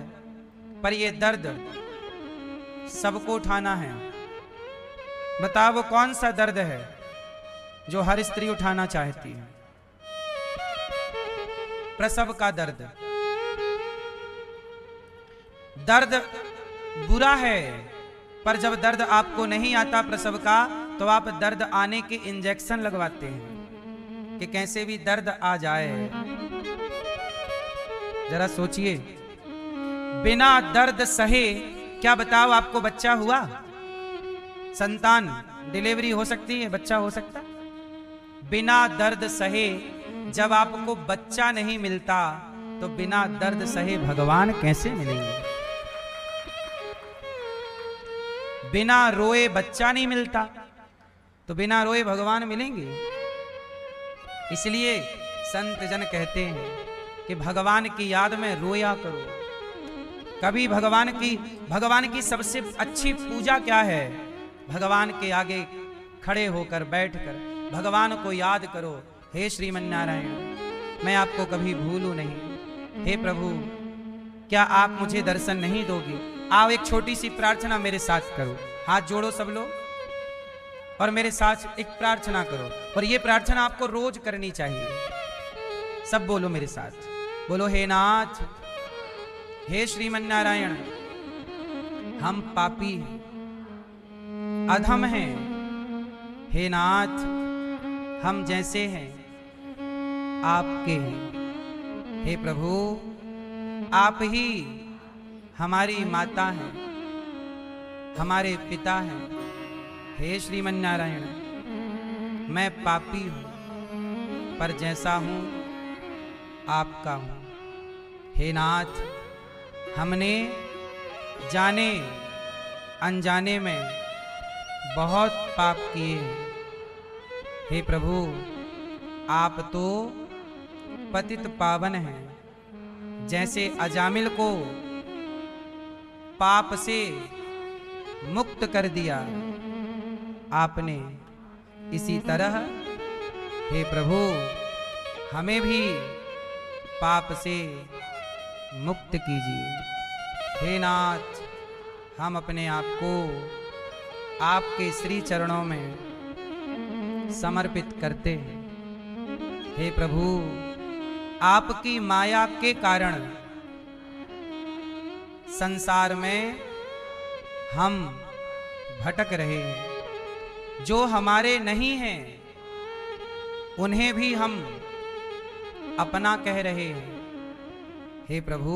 पर ये दर्द सबको उठाना है। बताओ वो कौन सा दर्द है जो हर स्त्री उठाना चाहती है? प्रसव का दर्द। दर्द बुरा है, पर जब दर्द आपको नहीं आता प्रसव का, तो आप दर्द आने के इंजेक्शन लगवाते हैं कि कैसे भी दर्द आ जाए। जरा सोचिए, बिना दर्द सहे, क्या बताओ आपको बच्चा हुआ? संतान, डिलीवरी हो सकती है, बच्चा हो सकता? बिना दर्द सहे जब आपको बच्चा नहीं मिलता, तो बिना दर्द सहे भगवान कैसे मिलेंगे? बिना रोए बच्चा नहीं मिलता, तो बिना रोए भगवान मिलेंगे? इसलिए संत जन कहते हैं कि भगवान की याद में रोया करो। कभी भगवान की सबसे अच्छी पूजा क्या है? भगवान के आगे खड़े होकर, बैठकर भगवान को याद करो। हे श्रीमन नारायण, मैं आपको कभी भूलूं नहीं। हे प्रभु, क्या आप मुझे दर्शन नहीं दोगे? आओ एक छोटी सी प्रार्थना मेरे साथ करो। हाथ जोड़ो सब लोग, और मेरे साथ एक प्रार्थना करो, और ये प्रार्थना आपको रोज करनी चाहिए। सब बोलो मेरे साथ, बोलो हे नाथ, हे श्रीमन नारायण, हम पापी हैं, अधम हैं। हे नाथ, हम जैसे हैं आपके हैं। हे प्रभु, आप ही हमारी माता हैं, हमारे पिता हैं। हे श्रीमन नारायण, मैं पापी हूं, पर जैसा हूं आपका हूं। हे नाथ, हमने जाने अनजाने में बहुत पाप किए हैं। हे प्रभु, आप तो पतित पावन हैं। जैसे अजामिल को पाप से मुक्त कर दिया आपने, इसी तरह हे प्रभु हमें भी पाप से मुक्त कीजिए। हे नाथ, हम अपने आप को आपके श्री चरणों में समर्पित करते हैं। हे प्रभु, आपकी माया के कारण संसार में हम भटक रहे हैं। जो हमारे नहीं हैं उन्हें भी हम अपना कह रहे हैं। हे प्रभु,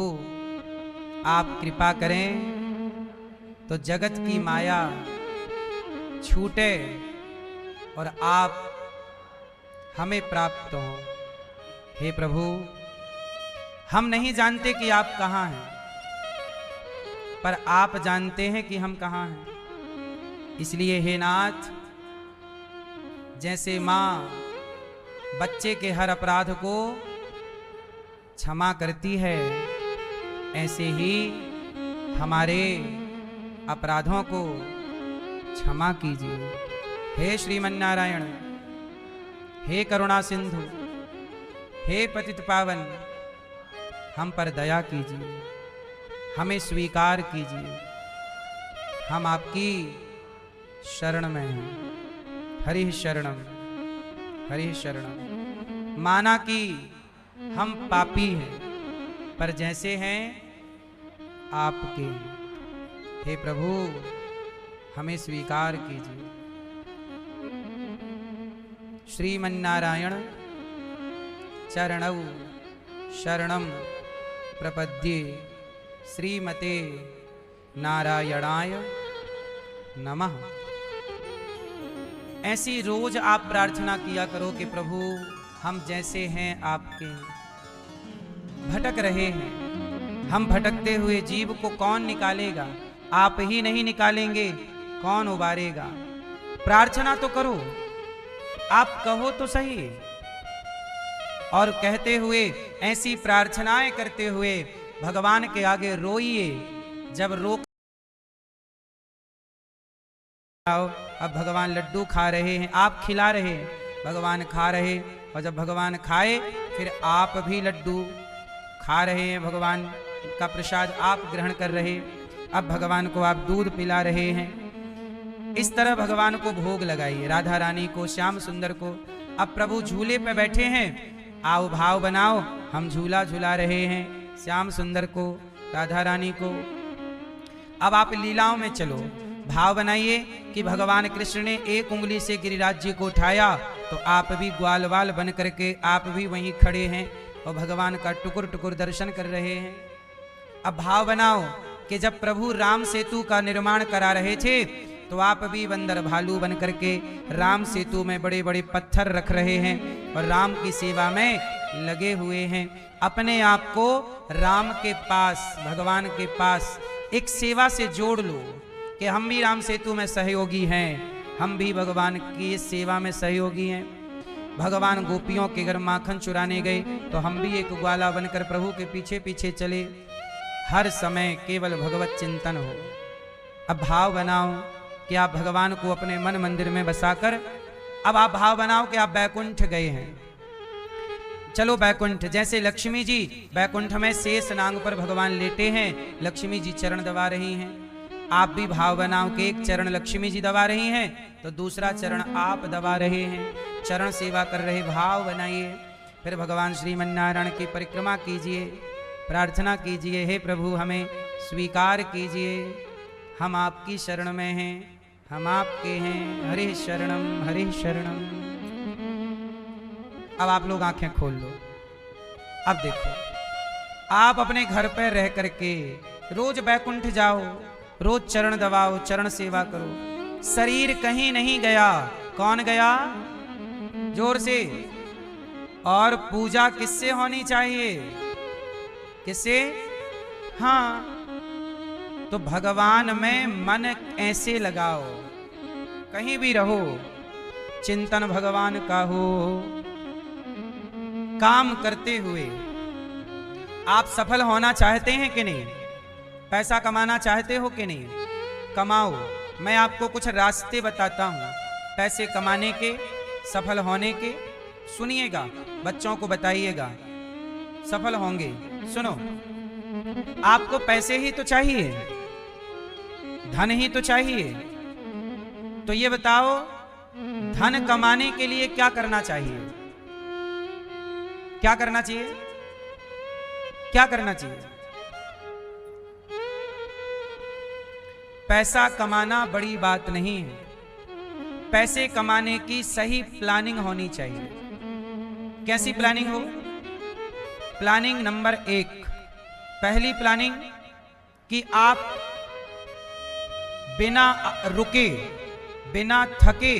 आप कृपा करें तो जगत की माया छूटे और आप हमें प्राप्त हो। हे प्रभु, हम नहीं जानते कि आप कहाँ हैं, पर आप जानते हैं कि हम कहाँ हैं। इसलिए हे नाथ, जैसे माँ बच्चे के हर अपराध को क्षमा करती है, ऐसे ही हमारे अपराधों को क्षमा कीजिए। हे श्रीमन नारायण, हे करुणा सिंधु, हे पतित पावन, हम पर दया कीजिए, हमें स्वीकार कीजिए। हम आपकी शरण में हैं। हरि शरणम, हरि शरणम। माना कि हम पापी हैं, पर जैसे हैं आपके। हे प्रभु, हमें स्वीकार कीजिए। श्रीमन नारायण चरणौ शरणम प्रपद्ये, श्रीमते नारायणाय नमः। ऐसी रोज आप प्रार्थना किया करो कि प्रभु, हम जैसे हैं आपके, भटक रहे हैं। हम भटकते हुए जीव को कौन निकालेगा? आप ही नहीं निकालेंगे, कौन उबारेगा? प्रार्थना तो करो, आप कहो तो सही। और कहते हुए, ऐसी प्रार्थनाएं करते हुए भगवान के आगे रोइए। जब रो अब भगवान लड्डू खा रहे हैं, आप खिला रहे हैं, भगवान खा रहे, और जब भगवान खाए फिर आप भी लड्डू खा रहे हैं, भगवान का प्रसाद आप ग्रहण कर रहे। अब भगवान को आप दूध पिला रहे हैं। इस तरह भगवान को भोग लगाइए, राधा रानी को, श्याम सुंदर को। अब प्रभु झूले पे बैठे हैं, आओ भाव बनाओ, हम झूला झूला रहे हैं श्याम सुंदर को, राधा रानी को। अब आप लीलाओं में चलो, भाव बनाइए कि भगवान कृष्ण ने एक उंगली से गिरिराज जी को उठाया, तो आप भी ग्वाल वाल बन करके आप भी वहीं खड़े हैं और भगवान का टुकुर टुकुर दर्शन कर रहे हैं। अब भाव बनाओ कि जब प्रभु राम सेतु का निर्माण करा रहे थे, तो आप भी बंदर भालू बन करके राम सेतु में बड़े बड़े पत्थर रख रहे हैं और राम की सेवा में लगे हुए हैं। अपने आप को राम के पास, भगवान के पास एक सेवा से जोड़ लो कि हम भी राम सेतु में सहयोगी हैं, हम भी भगवान की इस सेवा में सहयोगी हैं। भगवान गोपियों के घर माखन चुराने गए, तो हम भी एक ग्वाला बनकर प्रभु के पीछे पीछे चले। हर समय केवल भगवत चिंतन हो। अब भाव बनाओ कि आप भगवान को अपने मन मंदिर में बसाकर, अब आप भाव बनाओ कि आप बैकुंठ गए हैं। चलो बैकुंठ, जैसे लक्ष्मी जी बैकुंठ में शेष नांग पर भगवान लेटे हैं, लक्ष्मी जी चरण दबा रही हैं। आप भी भाव बनाओ कि एक चरण लक्ष्मी जी दबा रही हैं तो दूसरा चरण आप दबा रहे हैं, चरण सेवा कर रहे भाव बनाइए। फिर भगवान श्रीमन्नारायण की परिक्रमा कीजिए, प्रार्थना कीजिए, हे प्रभु हमें स्वीकार कीजिए, हम आपकी शरण में हैं, हम आपके हैं, हरे शरणम हरे शरणम। अब आप लोग आंखें खोल लो। अब देखो, आप अपने घर पर रह करके रोज बैकुंठ जाओ, रोज चरण दबाओ, चरण सेवा करो, शरीर कहीं नहीं गया। कौन गया? जोर से। और पूजा किससे होनी चाहिए? किससे? हाँ, तो भगवान में मन ऐसे लगाओ, कहीं भी रहो, चिंतन भगवान का हो। काम करते हुए आप सफल होना चाहते हैं कि नहीं? पैसा कमाना चाहते हो कि नहीं? कमाओ। मैं आपको कुछ रास्ते बताता हूं पैसे कमाने के, सफल होने के। सुनिएगा, बच्चों को बताइएगा, सफल होंगे। सुनो, आपको पैसे ही तो चाहिए, धन ही तो चाहिए। तो ये बताओ, धन कमाने के लिए क्या करना चाहिए? क्या करना चाहिए? क्या करना चाहिए? पैसा कमाना बड़ी बात नहीं है, पैसे कमाने की सही प्लानिंग होनी चाहिए। कैसी प्लानिंग हो? प्लानिंग नंबर 1, पहली प्लानिंग कि आप बिना रुके, बिना थके,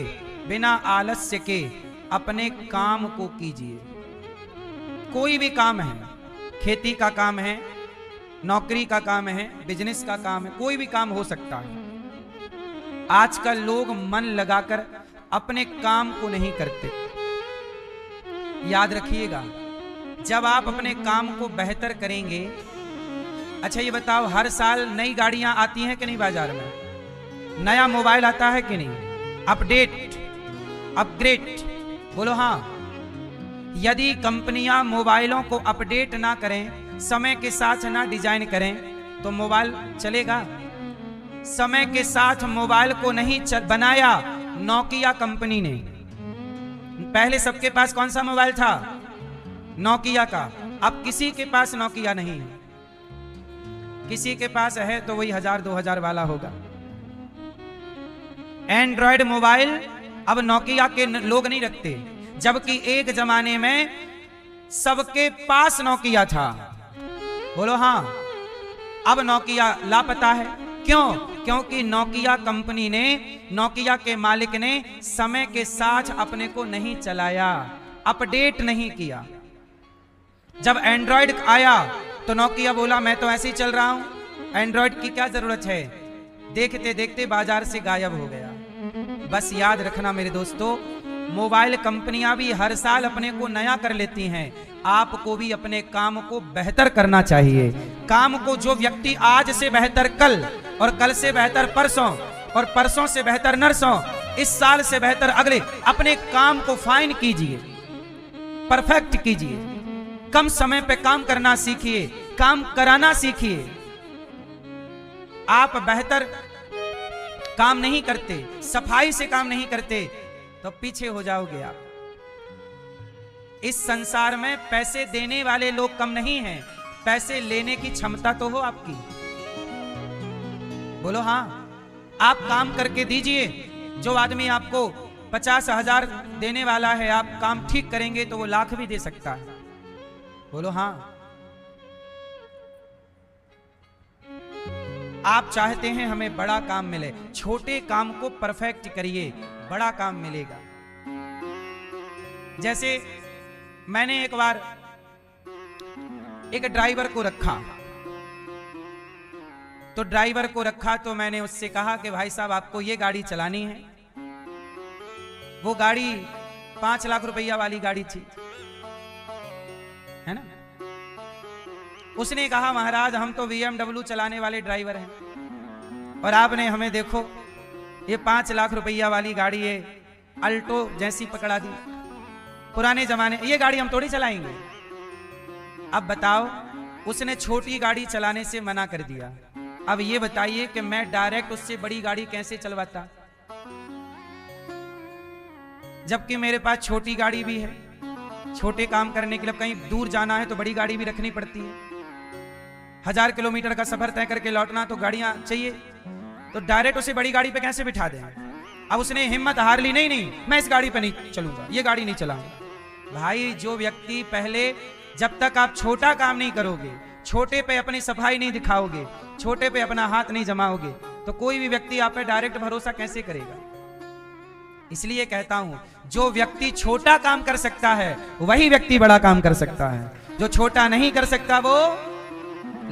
बिना आलस्य के अपने काम को कीजिए। कोई भी काम है, खेती का काम है, नौकरी का काम है, बिजनेस का काम है, कोई भी काम हो सकता है। आजकल लोग मन लगाकर अपने काम को नहीं करते। याद रखिएगा, जब आप अपने काम को बेहतर करेंगे। अच्छा ये बताओ, हर साल नई गाड़ियां आती हैं कि नहीं बाजार में? नया मोबाइल आता है कि नहीं? अपडेट, अपग्रेड, बोलो हाँ। यदि कंपनियां मोबाइलों को अपडेट ना करें, समय के साथ ना डिजाइन करें, तो मोबाइल चलेगा? समय के साथ मोबाइल को नहीं बनाया नोकिया कंपनी ने। पहले सबके पास कौन सा मोबाइल था? नोकिया का। अब किसी के पास नोकिया नहीं है। किसी के पास है तो वही 1000-2000 वाला होगा। एंड्रॉयड मोबाइल अब नोकिया के लोग नहीं रखते, जबकि एक जमाने में सबके पास नोकिया था। बोलो हाँ। अब नोकिया लापता है। क्यों? क्योंकि नोकिया कंपनी ने, नोकिया के मालिक ने समय के साथ अपने को नहीं चलाया, अपडेट नहीं किया। जब एंड्रॉयड आया तो नोकिया बोला मैं तो ऐसे ही चल रहा हूं, एंड्रॉयड की क्या जरूरत है। देखते देखते बाजार से गायब हो गया। बस याद रखना मेरे दोस्तों, मोबाइल कंपनियां भी हर साल अपने को नया कर लेती हैं। आपको भी अपने काम को बेहतर करना चाहिए। काम को जो व्यक्ति आज से बेहतर कल, और कल से बेहतर परसों, और परसों से बेहतर नरसों, इस साल से बेहतर अगले, अपने काम को फाइन कीजिए, परफेक्ट कीजिए। कम समय पे काम करना सीखिए, काम कराना सीखिए। आप बेहतर काम नहीं करते, सफाई से काम नहीं करते, तो पीछे हो जाओगे आप। इस संसार में पैसे देने वाले लोग कम नहीं हैं, पैसे लेने की क्षमता तो हो आपकी। बोलो हाँ। आप काम करके दीजिए। जो आदमी आपको 50,000 देने वाला है, आप काम ठीक करेंगे तो वो लाख भी दे सकता है। बोलो हाँ। आप चाहते हैं हमें बड़ा काम मिले, छोटे काम को परफेक्ट करिए, बड़ा काम मिलेगा। जैसे मैंने एक बार एक ड्राइवर को रखा, तो ड्राइवर को रखा तो मैंने उससे कहा कि भाई साहब आपको ये गाड़ी चलानी है। वो गाड़ी 5 लाख रुपया वाली गाड़ी थी, है ना। उसने कहा महाराज हम तो BMW चलाने वाले ड्राइवर हैं, और आपने हमें देखो ये 5 लाख रुपया वाली गाड़ी है, अल्टो जैसी पकड़ा दी। पुराने जमाने ये गाड़ी हम थोड़ी चलाएंगे। अब बताओ, उसने छोटी गाड़ी चलाने से मना कर दिया। अब ये बताइए कि मैं डायरेक्ट उससे बड़ी गाड़ी कैसे चलवाता, जबकि मेरे पास छोटी गाड़ी भी है। छोटे काम करने के लिए कहीं दूर जाना है तो बड़ी गाड़ी भी रखनी पड़ती है। 1000 किलोमीटर का सफर तय करके लौटना तो गाड़ियां चाहिए, तो डायरेक्ट उसे बड़ी गाड़ी पे कैसे बिठा दें। अब उसने हिम्मत हार ली, नहीं मैं इस गाड़ी पे नहीं चलूंगा, ये गाड़ी नहीं चलाऊंगा। भाई जो व्यक्ति पहले, जब तक आप छोटा काम नहीं करोगे, छोटे पे अपनी सफाई नहीं दिखाओगे, छोटे पे अपना हाथ नहीं जमाओगे, तो कोई भी व्यक्ति आप पे डायरेक्ट भरोसा कैसे करेगा। इसलिए कहता हूं, जो व्यक्ति छोटा काम कर सकता है वही व्यक्ति बड़ा काम कर सकता है। जो छोटा नहीं कर सकता वो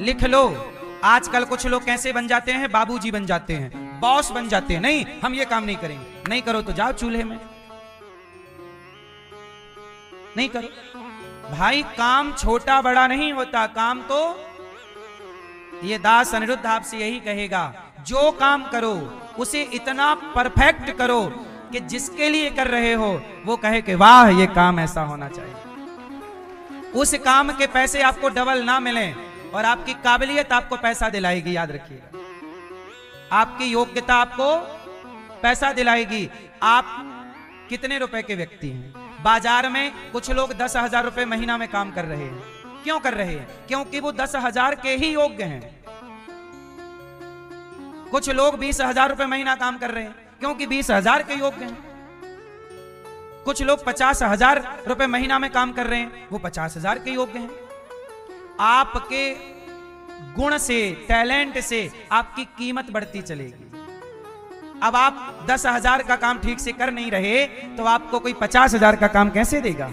लिख लो। आजकल कुछ लोग कैसे बन जाते हैं, बाबूजी बन जाते हैं, बॉस बन जाते हैं। नहीं हम ये काम नहीं करेंगे, नहीं करो तो जाओ चूल्हे में, नहीं करो। भाई काम छोटा बड़ा नहीं होता, काम तो ये दास अनिरुद्ध आपसे यही कहेगा, जो काम करो उसे इतना परफेक्ट करो कि जिसके लिए कर रहे हो वो कहे कि वाह ये काम ऐसा होना चाहिए। उस काम के पैसे आपको डबल ना मिले और आपकी काबिलियत आपको पैसा दिलाएगी, याद रखिएगा। आपकी योग्यता आपको पैसा दिलाएगी। आप कितने रुपए के व्यक्ति हैं? बाजार में कुछ लोग 10,000 रुपए महीना में काम कर रहे हैं। क्यों कर रहे हैं? क्योंकि वो 10,000 के ही योग्य हैं। कुछ लोग 20,000 रुपए महीना काम कर रहे हैं क्योंकि 20,000 के योग्य हैं। कुछ लोग 50,000 रुपए महीना में काम कर रहे हैं, वो 50,000 के योग्य हैं। आपके गुण से, टैलेंट से आपकी कीमत बढ़ती चलेगी। अब आप 10,000 का काम ठीक से कर नहीं रहे तो आपको कोई 50,000 का काम कैसे देगा।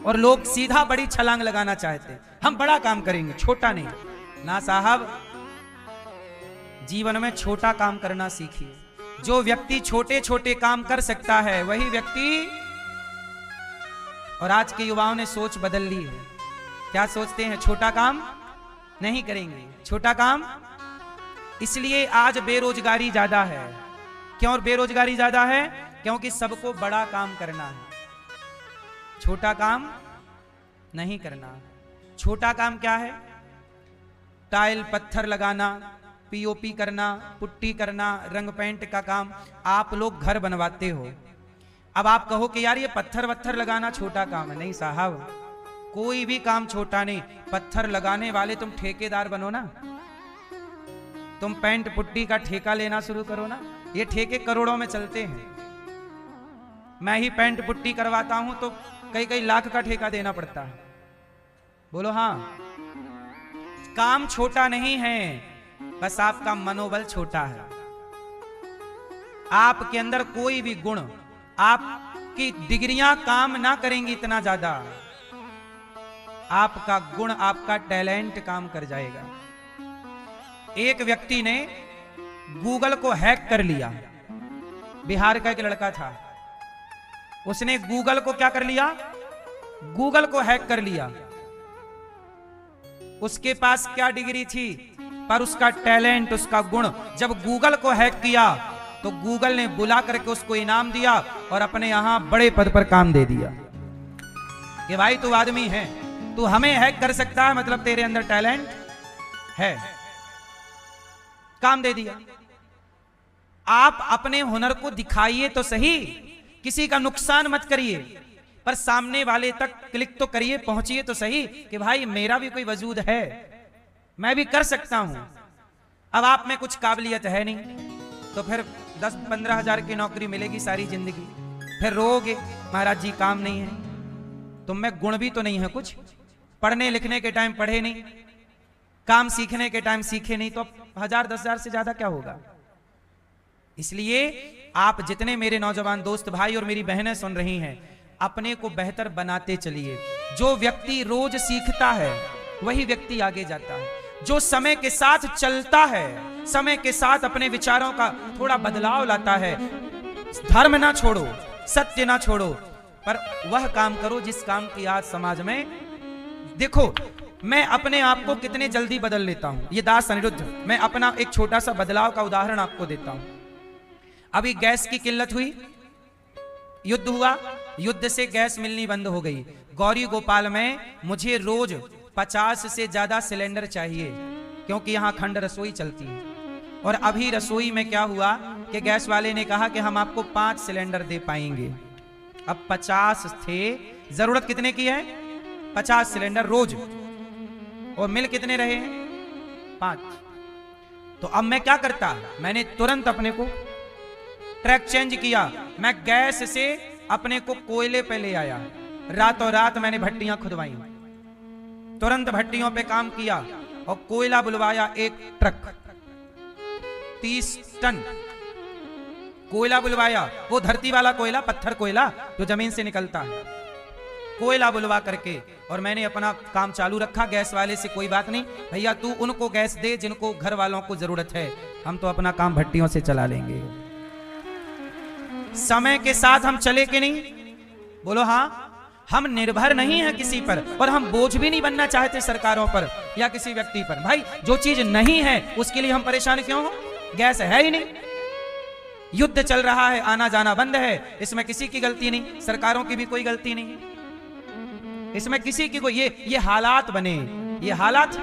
और लोग सीधा बड़ी छलांग लगाना चाहते हैं, हम बड़ा काम करेंगे, छोटा नहीं। ना साहब, जीवन में छोटा काम करना सीखिए। जो व्यक्ति छोटे छोटे काम कर सकता है वही व्यक्ति, और आज के युवाओं ने सोच बदल ली है। क्या सोचते हैं? छोटा काम नहीं करेंगे, छोटा काम। इसलिए आज बेरोजगारी ज्यादा है। क्यों बेरोजगारी ज्यादा है? क्योंकि सबको बड़ा काम करना है, छोटा काम नहीं करना। छोटा काम क्या है? टाइल पत्थर लगाना, पीओपी करना, पुट्टी करना, रंग पेंट का काम। आप लोग घर बनवाते हो, अब आप कहो कि यार ये पत्थर वत्थर लगाना छोटा काम है। नहीं साहब, कोई भी काम छोटा नहीं। पत्थर लगाने वाले तुम ठेकेदार बनो ना, तुम पेंट पुट्टी का ठेका लेना शुरू करो ना। ये ठेके करोड़ों में चलते हैं। मैं ही पेंट पुट्टी करवाता हूं तो कई कई लाख का ठेका देना पड़ता है। बोलो हाँ। काम छोटा नहीं है, बस आपका मनोबल छोटा है। आपके अंदर कोई भी गुण, आपकी डिग्रियां काम ना करेंगी इतना ज्यादा, आपका गुण, आपका टैलेंट काम कर जाएगा। एक व्यक्ति ने गूगल को हैक कर लिया। बिहार का एक लड़का था, उसने गूगल को क्या कर लिया? गूगल को हैक कर लिया। उसके पास क्या डिग्री थी, पर उसका टैलेंट, उसका गुण। जब गूगल को हैक किया तो गूगल ने बुला करके उसको इनाम दिया और अपने यहां बड़े पद पर काम दे दिया कि भाई तू आदमी है, तू हमें हैक कर सकता है, मतलब तेरे अंदर टैलेंट है। काम दे दिया। आप अपने हुनर को दिखाइए तो सही, किसी का नुकसान मत करिए, पर सामने वाले तक क्लिक तो करिए, पहुंचिए तो सही कि भाई मेरा भी कोई वजूद है, मैं भी कर सकता हूं। अब आप में कुछ काबिलियत है नहीं तो फिर 10-15 हजार की नौकरी मिलेगी सारी जिंदगी, फिर रोओगे महाराज जी काम नहीं है। तुम में गुण भी तो नहीं है कुछ, पढ़ने लिखने के टाइम पढ़े नहीं, काम सीखने के टाइम सीखे नहीं, तो 1000-10,000 से ज्यादा क्या होगा। इसलिए आप जितने मेरे नौजवान दोस्त भाई और मेरी बहनें सुन रही हैं, अपने को बेहतर बनाते चलिए। जो व्यक्ति रोज सीखता है वही व्यक्ति आगे जाता है। जो समय के साथ चलता है, समय के साथ अपने विचारों का थोड़ा बदलाव लाता है, धर्म ना छोड़ो, सत्य ना छोड़ो, पर वह काम करो जिस काम की आज समाज में। देखो मैं अपने आप को कितने जल्दी बदल लेता हूं, ये दास अनिरुद्ध, मैं अपना एक छोटा सा बदलाव का उदाहरण आपको देता हूं। अभी गैस की किल्लत हुई, युद्ध हुआ, युद्ध से गैस मिलनी बंद हो गई। गौरी गोपाल में मुझे रोज 50 से ज्यादा सिलेंडर चाहिए, क्योंकि यहाँ खंड रसोई चलती है। और अभी रसोई में क्या हुआ कि गैस वाले ने कहा कि हम आपको 5 सिलेंडर दे पाएंगे। अब 50 थे, जरूरत कितने की है? 50 सिलेंडर रोज, और मिल कितने रहे हैं? 5। तो अब मैं क्या करता, मैंने तुरंत अपने को ट्रैक चेंज किया। मैं गैस से अपने को कोयले पे ले आया। रातों रात मैंने भट्टियां खुदवाई, तुरंत भट्टियों पे काम किया और कोयला बुलवाया। एक ट्रक 30 टन कोयला बुलवाया, वो धरती वाला कोयला, पत्थर कोयला जो जमीन से निकलता है, कोयला बुलवा करके। और मैंने अपना काम चालू रखा। गैस वाले से कोई बात नहीं भैया, तू उनको गैस दे जिनको घर वालों को जरूरत है, हम तो अपना काम भट्टियों से चला लेंगे। समय के साथ हम चले कि नहीं? बोलो हाँ। हम निर्भर नहीं है किसी पर, और हम बोझ भी नहीं बनना चाहते सरकारों पर या किसी व्यक्ति पर। भाई जो चीज नहीं है उसके लिए हम परेशान क्यों हो? गैस है ही नहीं, युद्ध चल रहा है, आना जाना बंद है, इसमें किसी की गलती नहीं, सरकारों की भी कोई गलती नहीं, इसमें किसी की कोई, ये हालात बने, ये हालात,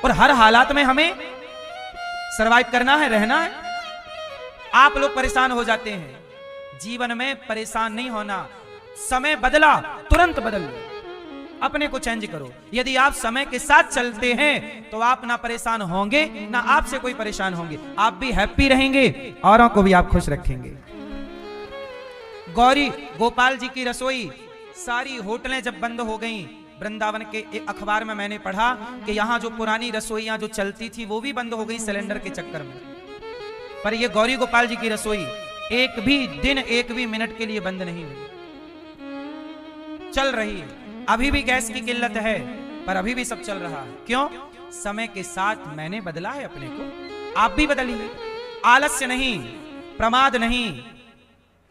और हर हालात में हमें सरवाइव करना है, रहना है। आप लोग परेशान हो जाते हैं, जीवन में परेशान नहीं होना। समय बदला, तुरंत बदल लो, अपने को चेंज करो। यदि आप समय के साथ चलते हैं तो आप ना परेशान होंगे, ना आपसे कोई परेशान होंगे, आप भी हैप्पी रहेंगे, औरों को भी आप खुश रखेंगे। गौरी गोपाल जी की रसोई, सारी होटलें जब बंद हो गईं, वृंदावन के एक अखबार में मैंने पढ़ा कि यहां जो पुरानी रसोइयां जो चलती थी वो भी बंद हो गई सिलेंडर के चक्कर में। पर ये गौरी गोपाल जी की रसोई एक भी दिन, एक भी मिनट के लिए बंद नहीं हुई, चल रही है। अभी भी गैस की किल्लत है, पर अभी भी सब चल रहा है। क्यों? समय के साथ मैंने बदला है अपने को, आप भी बदलिए। आलस्य नहीं, प्रमाद नहीं।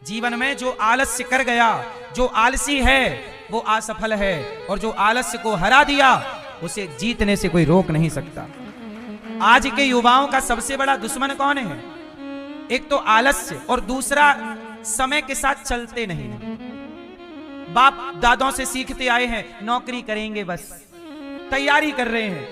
जीवन में जो आलस्य कर गया, जो आलसी है वो असफल है, और जो आलस्य को हरा दिया उसे जीतने से कोई रोक नहीं सकता। आज के युवाओं का सबसे बड़ा दुश्मन कौन है? एक तो आलस्य, और दूसरा समय के साथ चलते नहीं। बाप दादों से सीखते आए हैं, नौकरी करेंगे, बस तैयारी कर रहे हैं,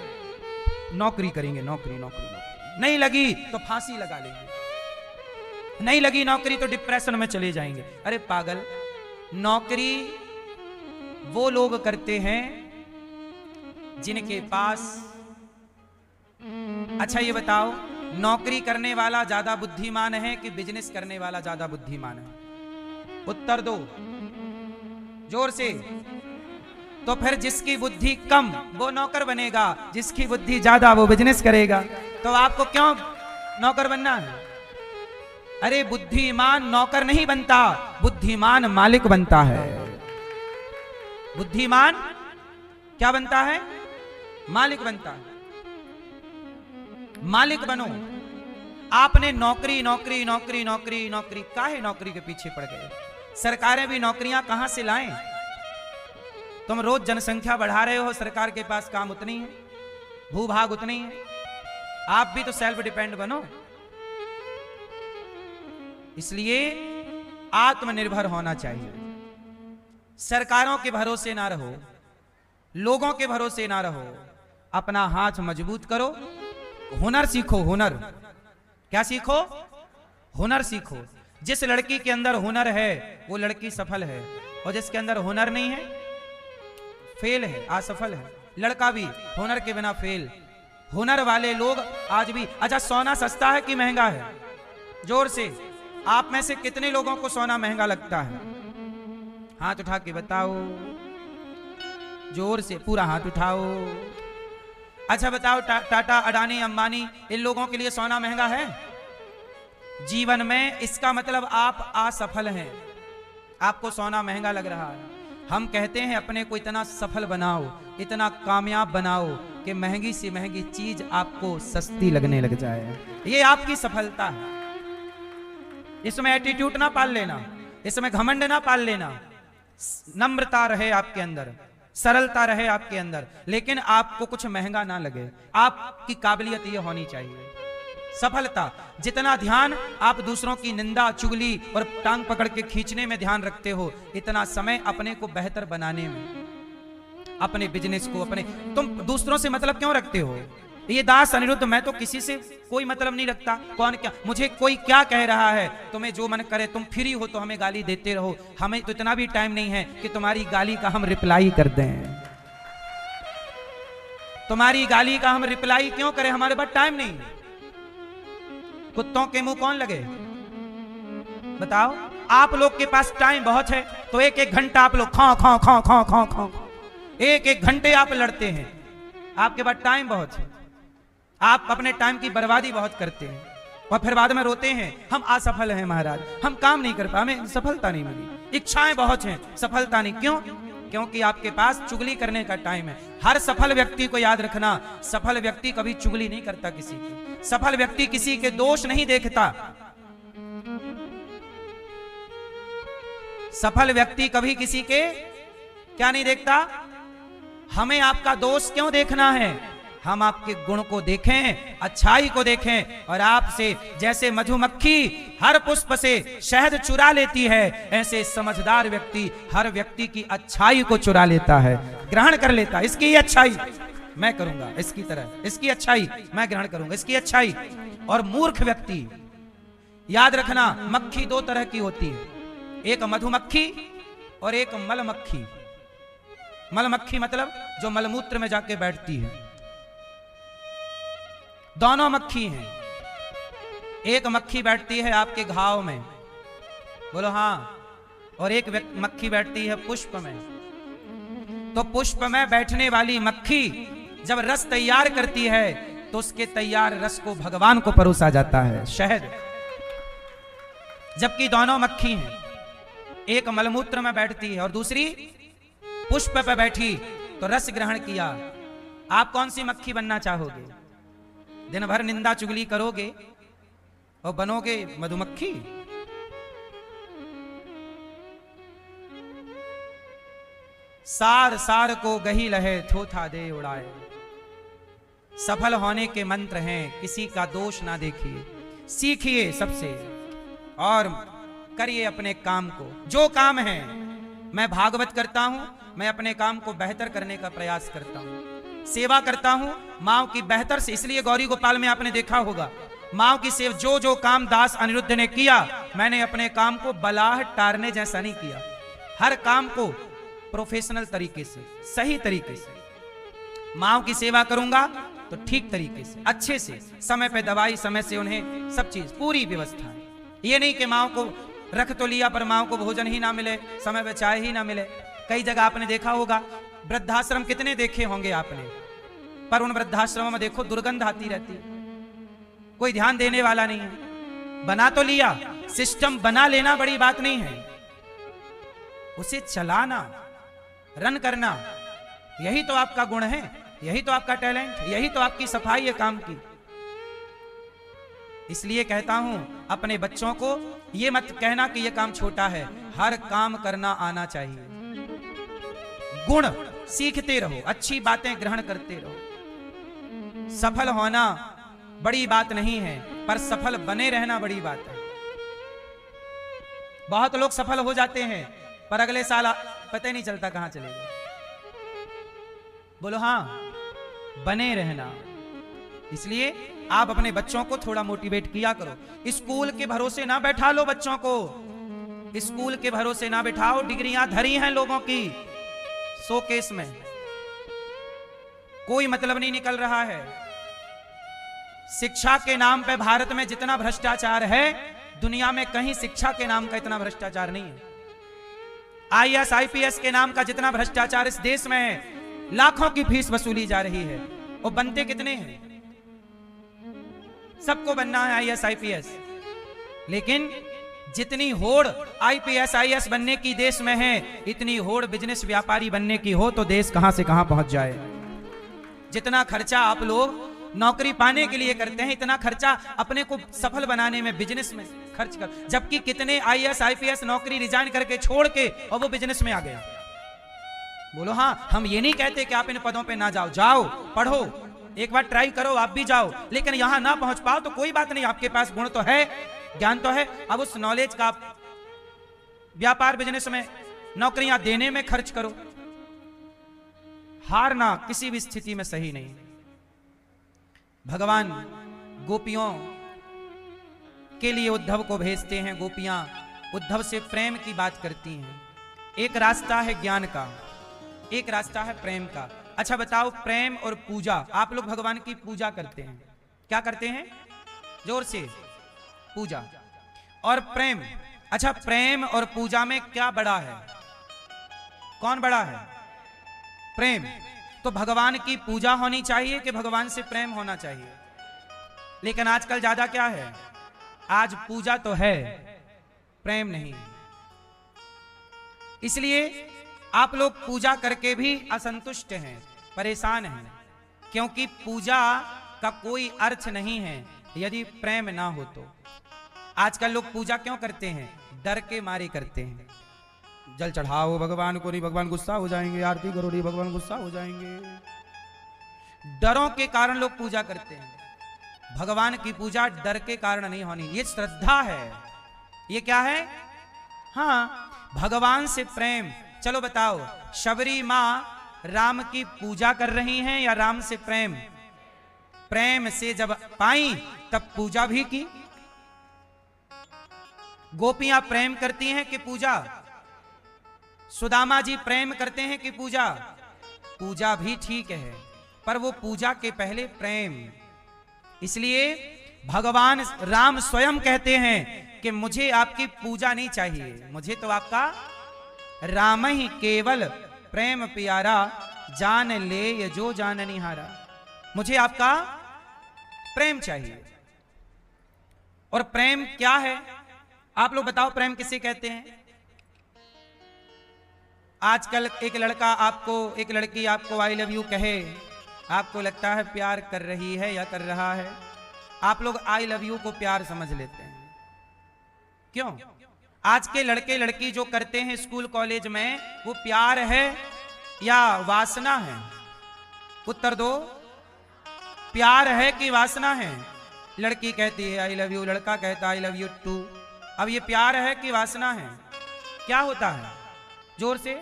नौकरी करेंगे, नौकरी नौकरी नौकरी, नहीं लगी तो फांसी लगा लेंगे, नहीं लगी नौकरी तो डिप्रेशन में चले जाएंगे। अरे पागल, नौकरी वो लोग करते हैं जिनके पास, अच्छा ये बताओ, नौकरी करने वाला ज्यादा बुद्धिमान है कि बिजनेस करने वाला ज्यादा बुद्धिमान है? उत्तर दो जोर से। तो फिर जिसकी बुद्धि कम वो नौकर बनेगा, जिसकी बुद्धि ज्यादा वो बिजनेस करेगा। तो आपको क्यों नौकर बनना है? अरे बुद्धिमान नौकर नहीं बनता, बुद्धिमान मालिक बनता है। बुद्धिमान क्या बनता है? मालिक बनता है। मालिक बनो। आपने नौकरी नौकरी नौकरी नौकरी नौकरी, काहे नौकरी के पीछे पड़ गए? सरकारें भी नौकरियां कहां से लाएं? तुम रोज जनसंख्या बढ़ा रहे हो, सरकार के पास काम उतनी है, भूभाग उतनी है, आप भी तो सेल्फ डिपेंड बनो। इसलिए आत्मनिर्भर होना चाहिए। सरकारों के भरोसे ना रहो, लोगों के भरोसे ना रहो, अपना हाथ मजबूत करो, हुनर सीखो। हुनर क्या सीखो? हुनर सीखो। जिस लड़की के अंदर हुनर है वो लड़की सफल है, और जिसके अंदर हुनर नहीं है फेल है, असफल है। लड़का भी हुनर के बिना फेल। हुनर वाले लोग आज भी, अच्छा सोना सस्ता है कि महंगा है? जोर से, आप में से कितने लोगों को सोना महंगा लगता है? हाथ उठा के बताओ, जोर से पूरा हाथ उठाओ। अच्छा बताओ, टाटा, अडानी, अंबानी, इन लोगों के लिए सोना महंगा है? जीवन में इसका मतलब आप असफल हैं, आपको सोना महंगा लग रहा है। हम कहते हैं अपने को इतना सफल बनाओ, इतना कामयाब बनाओ कि महंगी से महंगी चीज आपको सस्ती लगने लग जाए। ये आपकी सफलता है। इसमें एटीट्यूड ना पाल लेना, इसमें घमंड ना पाल लेना। नम्रता रहे आपके अंदर, सरलता रहे आपके अंदर, लेकिन आपको कुछ महंगा ना लगे। आपकी काबिलियत ये होनी चाहिए। सफलता, जितना ध्यान आप दूसरों की निंदा, चुगली और टांग पकड़ के खींचने में ध्यान रखते हो, इतना समय अपने को बेहतर बनाने में, अपने बिजनेस को, अपने, तुम दूसरों से मतलब क्यों रखते हो? ये दास अनिरुद्ध, मैं तो किसी से कोई मतलब नहीं रखता, कौन क्या मुझे कोई क्या कह रहा है, तुम्हें जो मन करे, तुम फ्री हो तो हमें गाली देते रहो, हमें तो इतना भी टाइम नहीं है कि तुम्हारी गाली का हम रिप्लाई कर दें। तुम्हारी गाली का हम रिप्लाई क्यों करें, हमारे पास टाइम नहीं। कुत्तों के मुंह कौन लगे बताओ। आप लोग के पास टाइम बहुत है तो एक एक घंटा आप लोग खाओ खाओ खाओ खाओ खाओ खाओ, एक एक घंटे आप लड़ते हैं, आपके पास टाइम बहुत है। आप अपने टाइम की बर्बादी बहुत करते हैं और फिर बाद में रोते हैं हम असफल हैं महाराज, हम काम नहीं कर पाए, हमें सफलता नहीं मिली। इच्छाएं बहुत हैं, सफलता नहीं। क्यों? क्योंकि आपके पास चुगली करने का टाइम है। हर सफल व्यक्ति को याद रखना, सफल व्यक्ति कभी चुगली नहीं करता किसी की, सफल व्यक्ति किसी के दोष नहीं देखता, सफल व्यक्ति कभी किसी के क्या नहीं देखता। हमें आपका दोष क्यों देखना है, हम आपके गुण को देखें, अच्छाई को देखें। और आपसे जैसे मधुमक्खी हर पुष्प से शहद चुरा लेती है, ऐसे समझदार व्यक्ति हर व्यक्ति की अच्छाई को चुरा लेता है, ग्रहण कर लेता है। इसकी अच्छाई मैं करूंगा, इसकी तरह इसकी अच्छाई मैं ग्रहण करूंगा, इसकी अच्छाई। और मूर्ख व्यक्ति, याद रखना, मक्खी दो तरह की होती है, एक मधुमक्खी और एक मलमक्खी। मलमक्खी मतलब जो मलमूत्र में जाके बैठती है, दोनों मक्खी हैं। एक मक्खी बैठती है आपके घाव में, बोलो हाँ, और एक मक्खी बैठती है पुष्प में। तो पुष्प में बैठने वाली मक्खी जब रस तैयार करती है तो उसके तैयार रस को भगवान को परोसा जाता है, शहद। जबकि दोनों मक्खी हैं, एक मलमूत्र में बैठती है और दूसरी पुष्प पे बैठी तो रस ग्रहण किया। आप कौन सी मक्खी बनना चाहोगे? दिन भर निंदा चुगली करोगे और बनोगे मधुमक्खी? सार सार को गही लहे थोथा दे उड़ाए। सफल होने के मंत्र हैं, किसी का दोष ना देखिए, सीखिए सबसे और करिए अपने काम को। जो काम है, मैं भागवत करता हूं, मैं अपने काम को बेहतर करने का प्रयास करता हूं, सेवा करता हूं मां की बेहतर से। इसलिए गौरी गोपाल में आपने देखा होगा, मां की सेवा, जो जो काम दास अनिरुद्ध ने किया, मैंने अपने काम को बलाहट टारने जैसा नहीं किया। हर काम को प्रोफेशनल तरीके से, सही तरीके से मां की सेवा करूंगा तो ठीक तरीके से, अच्छे से, समय पे दवाई, समय से उन्हें सब चीज, पूरी व्यवस्था। ये नहीं कि मां को रख तो लिया पर मां को भोजन ही ना मिले, समय पे चाय ही ना मिले। कई जगह आपने देखा होगा, वृद्धाश्रम कितने देखे होंगे आपने, पर उन वृद्धाश्रमों में देखो दुर्गंध आती रहती है, कोई ध्यान देने वाला नहीं है। बना तो लिया, सिस्टम बना लेना बड़ी बात नहीं है, उसे चलाना, रन करना, यही तो आपका गुण है, यही तो आपका टैलेंट, यही तो आपकी सफाई है काम की। इसलिए कहता हूं अपने बच्चों को ये मत कहना कि ये काम छोटा है, हर काम करना आना चाहिए। गुण सीखते रहो, अच्छी बातें ग्रहण करते रहो। सफल होना बड़ी बात नहीं है, पर सफल बने रहना बड़ी बात है। बहुत लोग सफल हो जाते हैं पर अगले साल पता ही नहीं चलता कहां चले गए। बोलो हाँ, बने रहना। इसलिए आप अपने बच्चों को थोड़ा मोटिवेट किया करो। स्कूल के भरोसे ना बैठा लो बच्चों को, स्कूल के भरोसे ना बैठाओ। डिग्रियां धरी हैं लोगों की शोकेस में, कोई मतलब नहीं निकल रहा है। शिक्षा के नाम पे भारत में जितना भ्रष्टाचार है, दुनिया में कहीं शिक्षा के नाम का इतना भ्रष्टाचार नहीं है। IAS IPS के नाम का जितना भ्रष्टाचार इस देश में है, लाखों की फीस वसूली जा रही है, और बनते कितने हैं? सबको बनना है IAS IPS, लेकिन जितनी होड़ IPS IAS बनने की देश में है, इतनी होड़ बिजनेस व्यापारी बनने की हो तो देश कहां से कहां पहुंच जाए। जितना खर्चा आप लोग नौकरी पाने के लिए करते हैं, इतना खर्चा अपने को सफल बनाने में, बिजनेस में खर्च कर। जबकि कितने IAS IPS नौकरी रिजाइन करके छोड़ के और वो बिजनेस में आ गया। बोलो हाँ, हम ये नहीं कहते कि आप इन पदों पे ना जाओ, जाओ पढ़ो, एक बार ट्राई करो, आप भी जाओ, लेकिन यहां ना पहुंच पाओ तो कोई बात नहीं, आपके पास गुण तो है, ज्ञान तो है। अब उस नॉलेज का व्यापार, बिजनेस में, नौकरियां देने में खर्च करो। हारना किसी भी स्थिति में सही नहीं। भगवान गोपियों के लिए उद्धव को भेजते हैं। गोपियां उद्धव से प्रेम की बात करती हैं। एक रास्ता है ज्ञान का, एक रास्ता है प्रेम का। अच्छा बताओ, प्रेम और पूजा, आप लोग भगवान की पूजा करते हैं, क्या करते हैं? जोर से, पूजा और प्रेम। अच्छा, प्रेम और पूजा में क्या बड़ा है? कौन बड़ा है? प्रेम। तो भगवान की पूजा होनी चाहिए कि भगवान से प्रेम होना चाहिए? लेकिन आजकल ज्यादा क्या है? आज पूजा तो है, प्रेम नहीं। इसलिए आप लोग पूजा करके भी असंतुष्ट हैं, परेशान हैं, क्योंकि पूजा का कोई अर्थ नहीं है यदि प्रेम ना हो तो। आजकल लोग पूजा क्यों करते हैं? डर के मारे करते हैं। जल चढ़ाओ भगवान को, नहीं भगवान गुस्सा हो जाएंगे, आरती करो नहीं भगवान गुस्सा हो जाएंगे। डरों के कारण लोग पूजा करते हैं। भगवान की पूजा डर के कारण नहीं होनी, ये श्रद्धा है। ये क्या है? हाँ, भगवान से प्रेम। चलो बताओ, शबरी मां राम की पूजा कर रही हैं या राम से प्रेम? प्रेम से जब पाई तब पूजा भी की। गोपियां प्रेम करती हैं कि पूजा? सुदामा जी प्रेम करते हैं कि पूजा? पूजा भी ठीक है, पर वो पूजा के पहले प्रेम। इसलिए भगवान राम स्वयं कहते हैं कि मुझे आपकी पूजा नहीं चाहिए, मुझे तो आपका राम ही केवल प्रेम प्यारा, जान ले ये जो जान निहारा। मुझे आपका प्रेम चाहिए। और प्रेम क्या है? आप लोग बताओ, प्रेम किसे कहते हैं? आजकल एक लड़का आपको, एक लड़की आपको आई लव यू कहे, आपको लगता है प्यार कर रही है या कर रहा है? आप लोग आई लव यू को प्यार समझ लेते हैं। क्यों? आज के लड़के लड़की जो करते हैं स्कूल कॉलेज में, वो प्यार है या वासना है? उत्तर दो। प्यार है कि वासना है? लड़की कहती है आई लव यू, लड़का कहता है आई लव यू टू। अब ये प्यार है कि वासना है? क्या होता है? जोर से।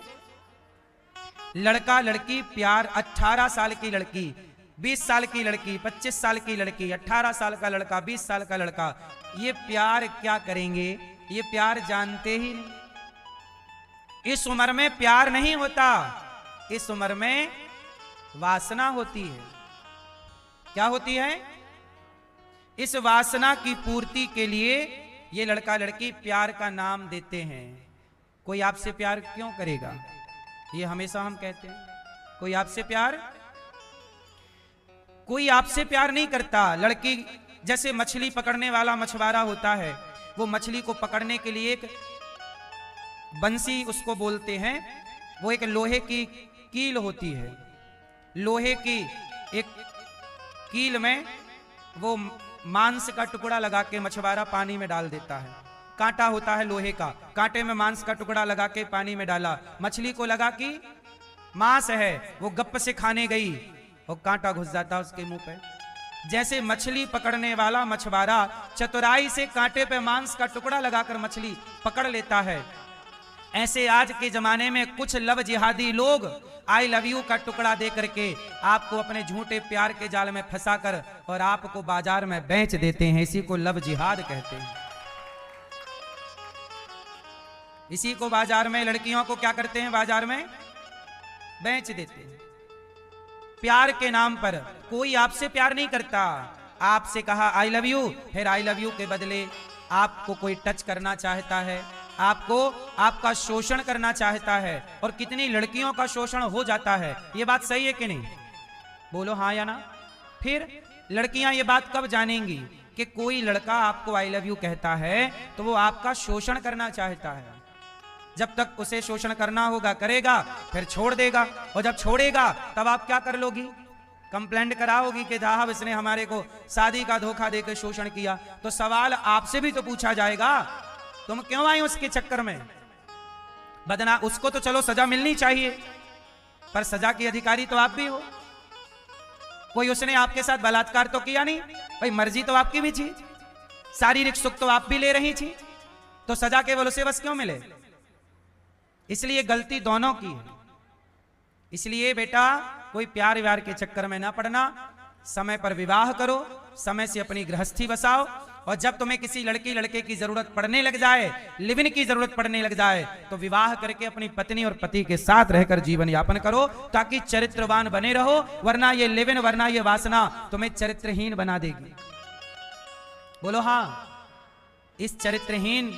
लड़का लड़की प्यार, 18 साल की लड़की, 20 साल की लड़की, 25 साल की लड़की, 18 साल का लड़का, 20 साल का लड़का, ये प्यार क्या करेंगे? ये प्यार जानते ही नहीं। इस उम्र में प्यार नहीं होता, इस उम्र में वासना होती है। क्या होती है? इस वासना की पूर्ति के लिए ये लड़का लड़की प्यार का नाम देते हैं। कोई आपसे प्यार क्यों करेगा? ये हमेशा हम कहते हैं, कोई आपसे प्यार, कोई आपसे प्यार नहीं करता। लड़की जैसे मछली पकड़ने वाला मछुआरा होता है, वो मछली को पकड़ने के लिए एक बंसी उसको बोलते हैं, वो एक लोहे की कील होती है। लोहे की एक कील में वो मांस का टुकड़ा लगा के मछुआरा पानी में डाल देता है। कांटा होता है लोहे का, कांटे में मांस का टुकड़ा लगा के पानी में डाला, मछली को लगा कि मांस है, वो गप से खाने गई और कांटा घुस जाता उसके मुंह पे। जैसे मछली पकड़ने वाला मछुआरा चतुराई से कांटे पे मांस का टुकड़ा लगाकर मछली पकड़ लेता है, ऐसे आज के जमाने में कुछ लव जिहादी लोग आई लव यू का टुकड़ा दे करके आपको अपने झूठे प्यार के जाल में फंसाकर और आपको बाजार में बेच देते हैं। इसी को लव जिहाद कहते हैं। इसी को बाजार में लड़कियों को क्या करते हैं? बाजार में बेच देते हैं प्यार के नाम पर। कोई आपसे प्यार नहीं करता। आपसे कहा आई लव यू, फिर आई लव यू के बदले आपको कोई टच करना चाहता है, आपको आपका शोषण करना चाहता है। और कितनी लड़कियों का शोषण हो जाता है। ये बात सही है कि नहीं? बोलो हाँ या ना। फिर लड़कियां ये बात कब जानेंगी कि कोई लड़का आपको आई लव यू कहता है तो वो आपका शोषण करना चाहता है। जब तक उसे शोषण करना होगा करेगा, फिर छोड़ देगा, और जब छोड़ेगा तब आप क्या कर लोगी? कंप्लेंट कराओगी कि साहब इसने हमारे को शादी का धोखा देकर शोषण किया। तो सवाल आपसे भी तो पूछा जाएगा, तुम क्यों आई उसके चक्कर में? बदना उसको तो चलो सजा मिलनी चाहिए, पर सजा की अधिकारी तो आप भी हो। कोई उसने आपके साथ बलात्कार तो किया नहीं, भाई मर्जी तो आपकी भी थी, शारीरिक सुख तो आप भी ले रही थी, तो सजा केवल उसे बस क्यों मिले? इसलिए गलती दोनों की है। इसलिए बेटा कोई प्यार व्यार के चक्कर में ना पड़ना, समय पर विवाह करो, समय से अपनी गृहस्थी बसाओ, और जब तुम्हें किसी लड़की लड़के की जरूरत पड़ने लग जाए, लिव इन की जरूरत पड़ने लग जाए, तो विवाह करके अपनी पत्नी और पति के साथ रहकर जीवन यापन करो, ताकि चरित्रवान बने रहो। वरना ये लिव इन, वरना ये वासना तुम्हें चरित्रहीन बना देगी। बोलो हाँ। इस चरित्रहीन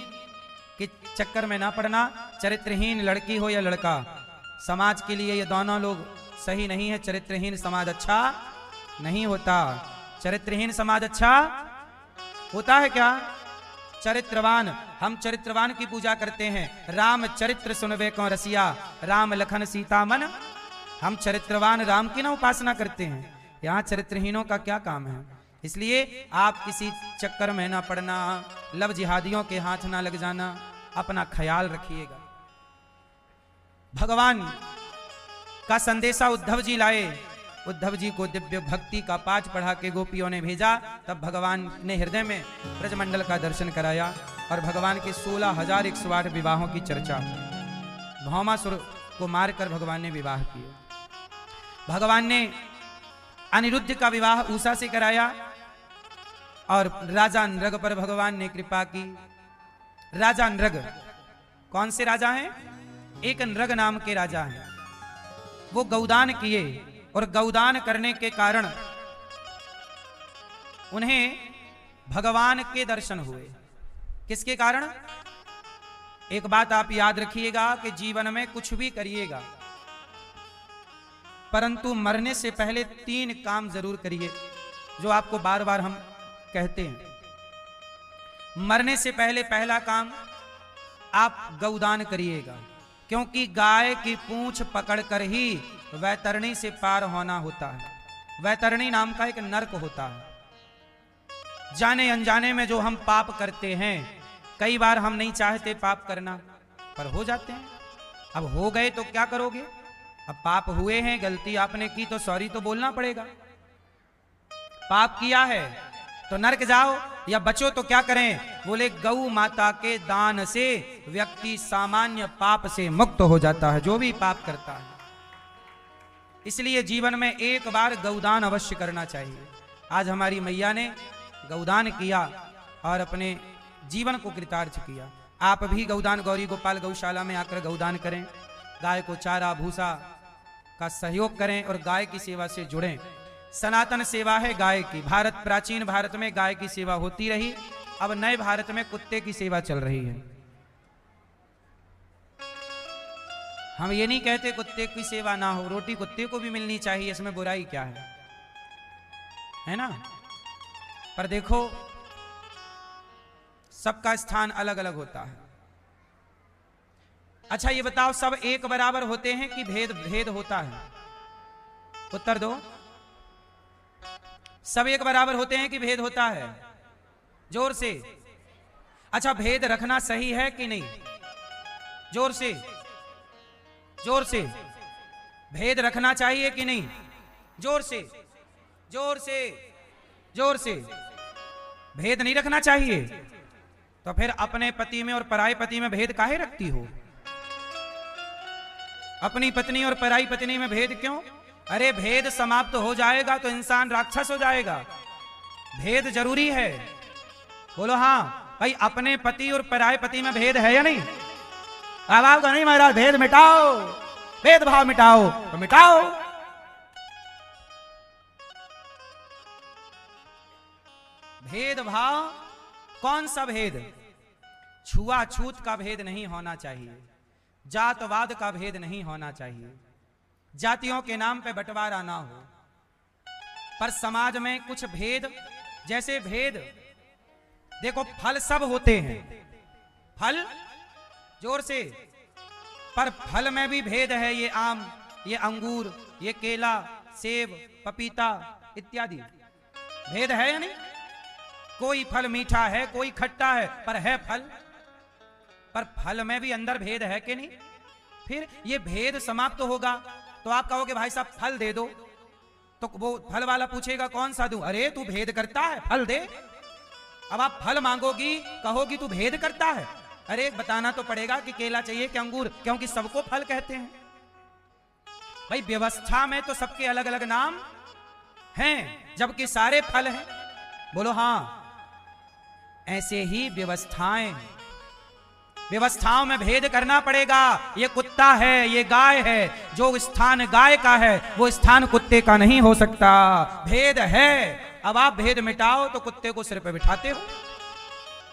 के चक्कर में ना पड़ना। चरित्रहीन लड़की हो या लड़का, समाज के लिए ये दोनों लोग सही नहीं है। चरित्रहीन समाज अच्छा नहीं होता। चरित्रहीन समाज अच्छा होता है क्या? चरित्रवान। हम चरित्रवान की पूजा करते हैं। राम चरित्र सुनवे को रसिया, राम लखन सीता मन। हम चरित्रवान राम की ना उपासना करते हैं। यहाँ चरित्रहीनों का क्या काम है? इसलिए आप किसी चक्कर में ना पड़ना, लव जिहादियों के हाथ ना लग जाना, अपना ख्याल रखिएगा। भगवान का संदेशा उद्धव जी लाए। उद्धव जी को दिव्य भक्ति का पाठ पढ़ा के गोपियों ने भेजा। तब भगवान ने हृदय में ब्रजमंडल का दर्शन कराया और भगवान के 16,108 विवाहों की चर्चा। भौमासुर को मारकर भगवान ने विवाह किए। भगवान ने अनिरुद्ध का विवाह उषा से कराया और राजा नृग पर भगवान ने कृपा की। राजा नृग कौन से राजा हैं? एक नृग नाम के राजा हैं। वो गौदान किए और गौदान करने के कारण उन्हें भगवान के दर्शन हुए। किसके कारण? एक बात आप याद रखिएगा कि जीवन में कुछ भी करिएगा, परंतु मरने से पहले 3 काम जरूर करिए, जो आपको बार बार हम कहते हैं। मरने से पहले पहला काम आप गौदान करिएगा, क्योंकि गाय की पूंछ पकड़कर ही वैतरणी से पार होना होता है। वैतरणी नाम का एक नरक होता है। जाने अनजाने में जो हम पाप करते हैं, कई बार हम नहीं चाहते पाप करना, पर हो जाते हैं। अब हो गए तो क्या करोगे? अब पाप हुए हैं, गलती आपने की तो सॉरी तो बोलना पड़ेगा। पाप किया है तो नरक जाओ या बचो तो क्या करें? बोले गौ माता के दान से व्यक्ति सामान्य पाप से मुक्त हो जाता है, जो भी पाप करता है। इसलिए जीवन में एक बार गौदान अवश्य करना चाहिए। आज हमारी मैया ने गौदान किया और अपने जीवन को कृतार्थ किया। आप भी गौदान गौरी गोपाल गौशाला में आकर गौदान करें। गाय को चारा भूसा का सहयोग करें और गाय की सेवा से जुड़ें। सनातन सेवा है गाय की। भारत, प्राचीन भारत में गाय की सेवा होती रही। अब नए भारत में कुत्ते की सेवा चल रही है। हम ये नहीं कहते कुत्ते की सेवा ना हो, रोटी कुत्ते को भी मिलनी चाहिए, इसमें बुराई क्या है ना? पर देखो, सबका स्थान अलग अलग होता है। अच्छा ये बताओ, सब एक बराबर होते हैं कि भेद भेद होता है? उत्तर दो। सब एक बराबर होते हैं कि भेद होता है? जोर से। अच्छा, भेद रखना सही है कि नहीं? जोर से, जोर से। भेद रखना चाहिए कि नहीं? जोर से, जोर से, जोर से। भेद नहीं रखना चाहिए तो फिर अपने पति में और पराई पति में भेद काहे रखती हो? अपनी पत्नी और पराई पत्नी में भेद क्यों? अरे भेद समाप्त हो जाएगा तो इंसान राक्षस हो जाएगा। भेद जरूरी है। बोलो हाँ। भाई अपने पति और पराये पति में भेद है या नहीं? आवाज तो नहीं महाराज। भेद मिटाओ, भेदभाव मिटाओ तो मिटाओ। भेदभाव कौन सा भेद? छुआछूत का भेद नहीं होना चाहिए। जातवाद का भेद नहीं होना चाहिए। जातियों के नाम पे बंटवारा ना हो। पर समाज में कुछ भेद, जैसे भेद देखो, फल सब होते हैं। फल, जोर से। पर फल में भी भेद है। ये आम, ये अंगूर, ये केला, सेब, पपीता इत्यादि। भेद है या नहीं? कोई फल मीठा है, कोई खट्टा है, पर है फल। पर फल में भी अंदर भेद है कि नहीं? फिर ये भेद समाप्त होगा तो आप कहोगे भाई साहब फल दे दो, तो वो फल वाला पूछेगा कौन सा दूं? अरे तू भेद करता है, फल दे। अब आप फल मांगोगी, कहोगी तू भेद करता है। अरे बताना तो पड़ेगा कि केला चाहिए कि अंगूर, क्योंकि सबको फल कहते हैं। भाई व्यवस्था में तो सबके अलग अलग नाम हैं जबकि सारे फल हैं? बोलो हाँ। ऐसे ही व्यवस्थाओं में भेद करना पड़ेगा। ये कुत्ता है, ये गाय है, जो स्थान गाय का है वो स्थान कुत्ते का नहीं हो सकता। भेद है। अब आप भेद मिटाओ तो कुत्ते को सिर पे बिठाते हो।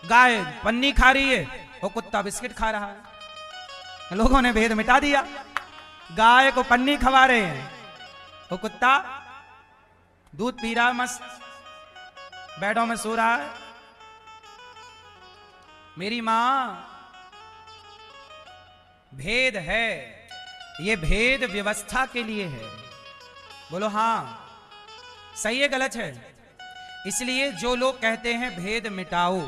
गाय पन्नी खा रही है और कुत्ता बिस्किट खा रहा है। लोगों ने भेद मिटा दिया। गाय को पन्नी खवा रहे हैं और कुत्ता दूध पी रहा है, मस्त बेडों में सो रहा है। मेरी मां, भेद है, ये भेद व्यवस्था के लिए है। बोलो हाँ। सही है गलत है? इसलिए जो लोग कहते हैं भेद मिटाओ,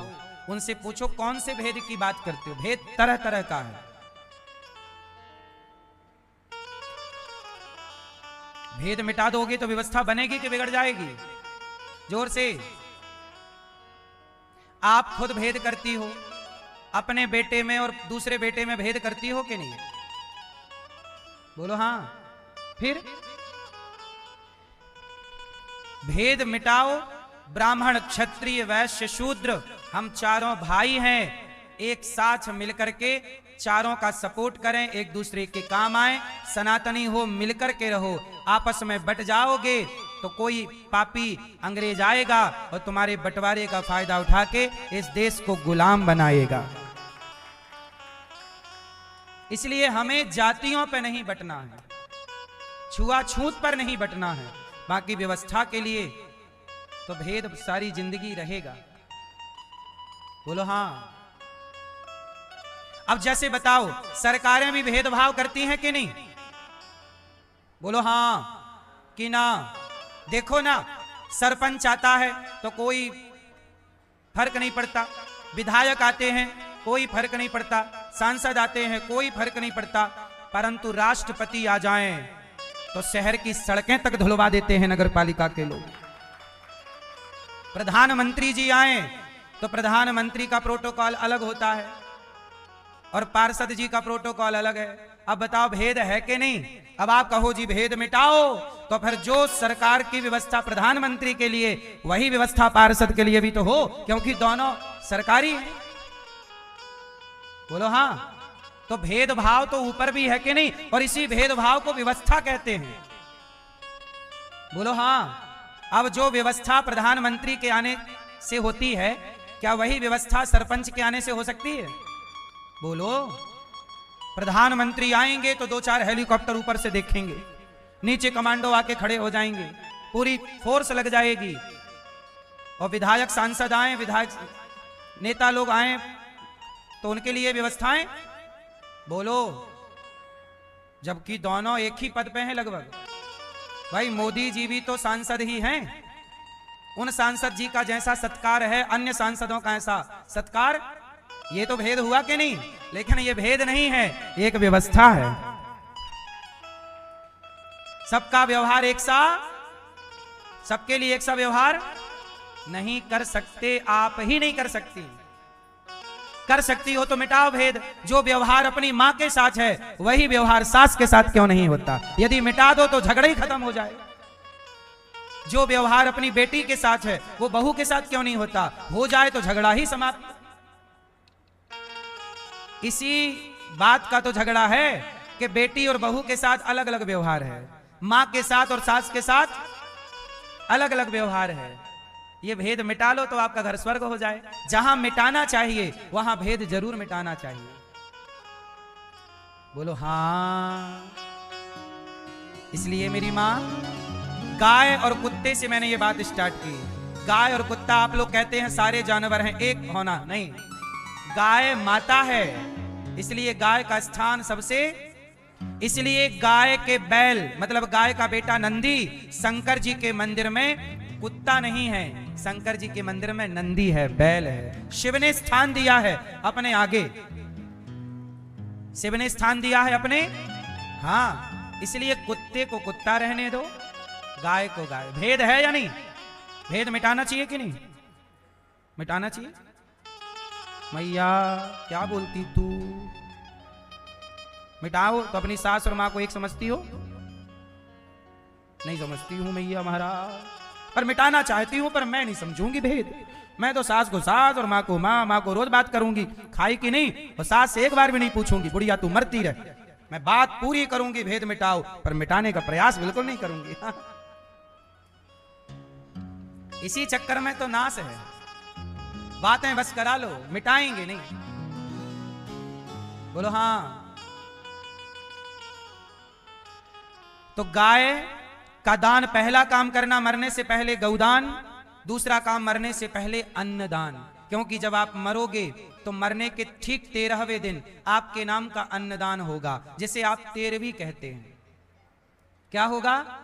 उनसे पूछो कौन से भेद की बात करते हो? भेद तरह तरह का है। भेद मिटा दोगे तो व्यवस्था बनेगी कि बिगड़ जाएगी? जोर से। आप खुद भेद करती हो, अपने बेटे में और दूसरे बेटे में भेद करती हो कि नहीं? बोलो हाँ। फिर भेद मिटाओ। ब्राह्मण, क्षत्रिय, वैश्य, शूद्र, हम चारों भाई हैं। एक साथ मिलकर के चारों का सपोर्ट करें, एक दूसरे के काम आए। सनातनी हो, मिलकर के रहो। आपस में बट जाओगे तो कोई पापी अंग्रेज आएगा और तुम्हारे बंटवारे का फायदा उठा के इस देश को गुलाम बनाएगा। इसलिए हमें जातियों पर नहीं बटना है, छुआछूत पर नहीं बटना है। बाकी व्यवस्था के लिए तो भेद सारी जिंदगी रहेगा। बोलो हाँ। अब जैसे बताओ, सरकारें भी भेदभाव करती हैं कि नहीं? बोलो हाँ कि ना? देखो ना, सरपंच आता है तो कोई फर्क नहीं पड़ता, विधायक आते हैं कोई फर्क नहीं पड़ता, सांसद आते हैं कोई फर्क नहीं पड़ता, परंतु राष्ट्रपति आ जाएं तो शहर की सड़कें तक धुलवा देते हैं नगर पालिका के लोग। प्रधानमंत्री जी आए तो प्रधानमंत्री का प्रोटोकॉल अलग होता है और पार्षद जी का प्रोटोकॉल अलग है। अब बताओ भेद है कि नहीं? अब आप कहो जी भेद मिटाओ, तो फिर जो सरकार की व्यवस्था प्रधानमंत्री के लिए, वही व्यवस्था पार्षद के लिए भी तो हो, क्योंकि दोनों सरकारी हैं। बोलो हाँ। तो भेदभाव तो ऊपर भी है कि नहीं? और इसी भेदभाव को व्यवस्था कहते हैं। बोलो हाँ। अब जो व्यवस्था प्रधानमंत्री के आने से होती है, क्या वही व्यवस्था सरपंच के आने से हो सकती है? बोलो। प्रधानमंत्री आएंगे तो 2-4 हेलीकॉप्टर ऊपर से देखेंगे, नीचे कमांडो आके खड़े हो जाएंगे, पूरी फोर्स लग जाएगी। और विधायक सांसद आए, विधायक नेता लोग आए तो उनके लिए व्यवस्थाएं। बोलो। जबकि दोनों एक ही पद पे हैं लगभग। भाई मोदी जी भी तो सांसद ही हैं। उन सांसद जी का जैसा सत्कार है, अन्य सांसदों का ऐसा सत्कार। ये तो भेद हुआ कि नहीं? लेकिन ये भेद नहीं है, एक व्यवस्था है। सबका व्यवहार एक सा, सबके लिए एक सा व्यवहार नहीं कर सकते। आप ही नहीं कर सकती। कर सकती हो तो मिटाओ भेद। जो व्यवहार अपनी मां के साथ है, वही व्यवहार सास के साथ क्यों नहीं होता? यदि मिटा दो तो झगड़ा ही खत्म हो जाए। जो व्यवहार अपनी बेटी के साथ है, वो बहू के साथ क्यों नहीं होता? हो जाए तो झगड़ा ही समाप्त। इसी बात का तो झगड़ा है कि बेटी और बहू के साथ अलग अलग व्यवहार है, मां के साथ और सास के साथ अलग अलग व्यवहार है। ये भेद मिटा लो तो आपका घर स्वर्ग हो जाए। जहां मिटाना चाहिए वहां भेद जरूर मिटाना चाहिए। बोलो हाँ। इसलिए मेरी मां, गाय और कुत्ते से मैंने ये बात स्टार्ट की। गाय और कुत्ता, आप लोग कहते हैं सारे जानवर हैं, एक होना नहीं। गाय माता है, इसलिए गाय का स्थान सबसे। इसलिए गाय के बैल, मतलब गाय का बेटा नंदी, शंकर जी के मंदिर में कुत्ता नहीं है, शंकर जी के मंदिर में नंदी है, बैल है। शिव ने स्थान दिया है अपने आगे, शिव ने स्थान दिया है अपने। हाँ, इसलिए कुत्ते को कुत्ता रहने दो, गाय को गाय। भेद है या नहीं? भेद मिटाना चाहिए कि नहीं? मिटाना चाहिए। मैया क्या बोलती तू? मिटाओ तो अपनी सास और मां को एक समझती हो? नहीं समझती हूं मैया महाराज। और मिटाना चाहती हूं, पर मैं नहीं समझूंगी भेद। मैं तो सास को सास और माँ को माँ, माँ को रोज बात करूंगी, खाई कि नहीं, और सास से एक बार भी नहीं पूछूंगी, बुढ़िया तू मरती रहे। मैं बात पूरी करूंगी, भेद मिटाओ, पर मिटाने का प्रयास बिल्कुल नहीं करूंगी। इसी चक्कर में तो नाश है। बातें बस करा लो, मिटाएंगे नहीं। बोलो हाँ। तो गाय का दान पहला काम करना, मरने से पहले गौदान, दूसरा काम मरने से पहले अन्नदान। क्योंकि जब आप मरोगे तो मरने के ठीक 13वें दिन आपके नाम का अन्नदान होगा, जिसे आप 13वीं कहते हैं। क्या होगा?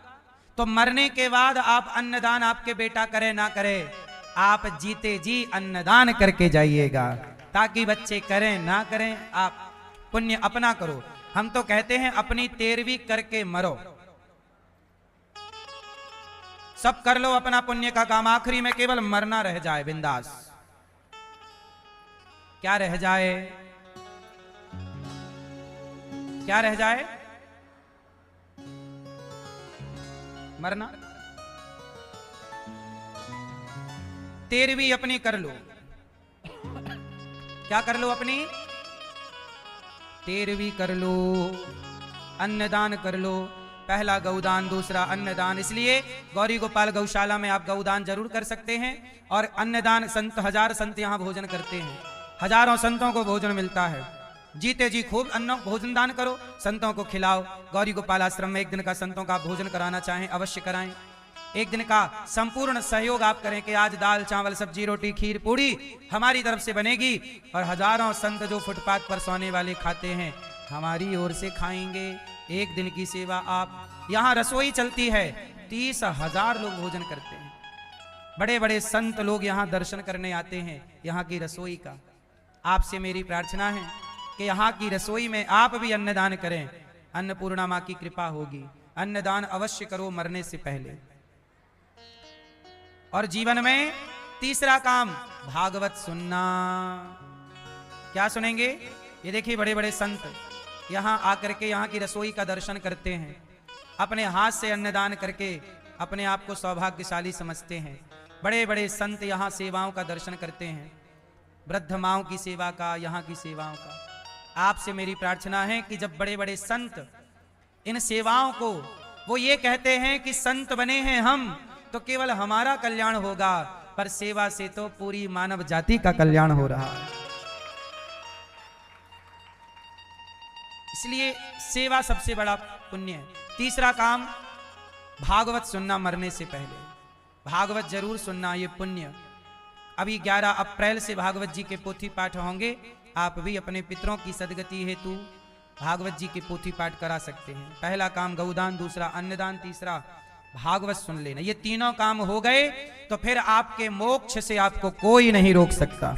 तो मरने के बाद आप अन्नदान, आपके बेटा करे ना करे, आप जीते जी अन्नदान करके जाइएगा, ताकि बच्चे करें ना करें, आप पुण्य अपना करो। हम तो कहते हैं अपनी 13वीं करके मरो। सब कर लो अपना पुण्य का काम, आखिरी में केवल मरना रह जाए बिंदास। क्या रह जाए? क्या रह जाए? मरना। 13वीं अपनी कर लो। क्या कर लो? अपनी 13वीं कर लो, अन्नदान कर लो। पहला गौदान, दूसरा अन्नदान। इसलिए गौरी गोपाल गौशाला में आप गौदान जरूर कर सकते हैं, और अन्नदान संत, 1000 संत यहाँ भोजन करते हैं, हजारों संतों को भोजन मिलता है। जीते जी खूब अन्न भोजन दान करो, संतों को खिलाओ। गौरी गोपाल आश्रम में एक दिन का संतों का भोजन कराना चाहें अवश्य कराएं। एक दिन का संपूर्ण सहयोग आप करें कि आज दाल चावल सब्जी रोटी खीर पूड़ी हमारी तरफ से बनेगी, और हजारों संत जो फुटपाथ पर सोने वाले खाते हैं हमारी ओर से खाएंगे। एक दिन की सेवा आप, यहाँ रसोई चलती है, 30,000 लोग भोजन करते हैं। बड़े बड़े संत लोग यहाँ दर्शन करने आते हैं यहाँ की रसोई का। आपसे मेरी प्रार्थना है कि यहाँ की रसोई में आप भी अन्नदान करें, अन्नपूर्णा माँ की कृपा होगी। अन्नदान अवश्य करो मरने से पहले। और जीवन में तीसरा काम भागवत सुनना। क्या सुनेंगे? ये देखिए बड़े बड़े संत यहाँ आकर के यहाँ की रसोई का दर्शन करते हैं, अपने हाथ से अन्नदान करके अपने आप को सौभाग्यशाली समझते हैं। बड़े बड़े संत यहाँ सेवाओं का दर्शन करते हैं, वृद्ध माओं की सेवा का, यहाँ की सेवाओं का। आपसे मेरी प्रार्थना है कि जब बड़े बड़े संत इन सेवाओं को, वो ये कहते हैं कि संत बने हैं हम तो केवल हमारा कल्याण होगा, पर सेवा से तो पूरी मानव जाति का कल्याण हो रहा है। इसलिए सेवा सबसे बड़ा पुण्य है। तीसरा काम भागवत सुनना मरने से पहले। भागवत जरूर सुनना, ये पुण्य। अभी 11 अप्रैल से भागवत जी के पोथी पाठ होंगे। आप भी अपने पितरों की सदगति हेतु भागवत जी के पोथी पाठ करा सकते हैं। पहला काम गौदान, दूसरा अन्नदान, तीसरा भागवत सुन लेना। ये तीनों काम हो गए तो फिर आपके मोक्ष से आपको कोई नहीं रोक सकता।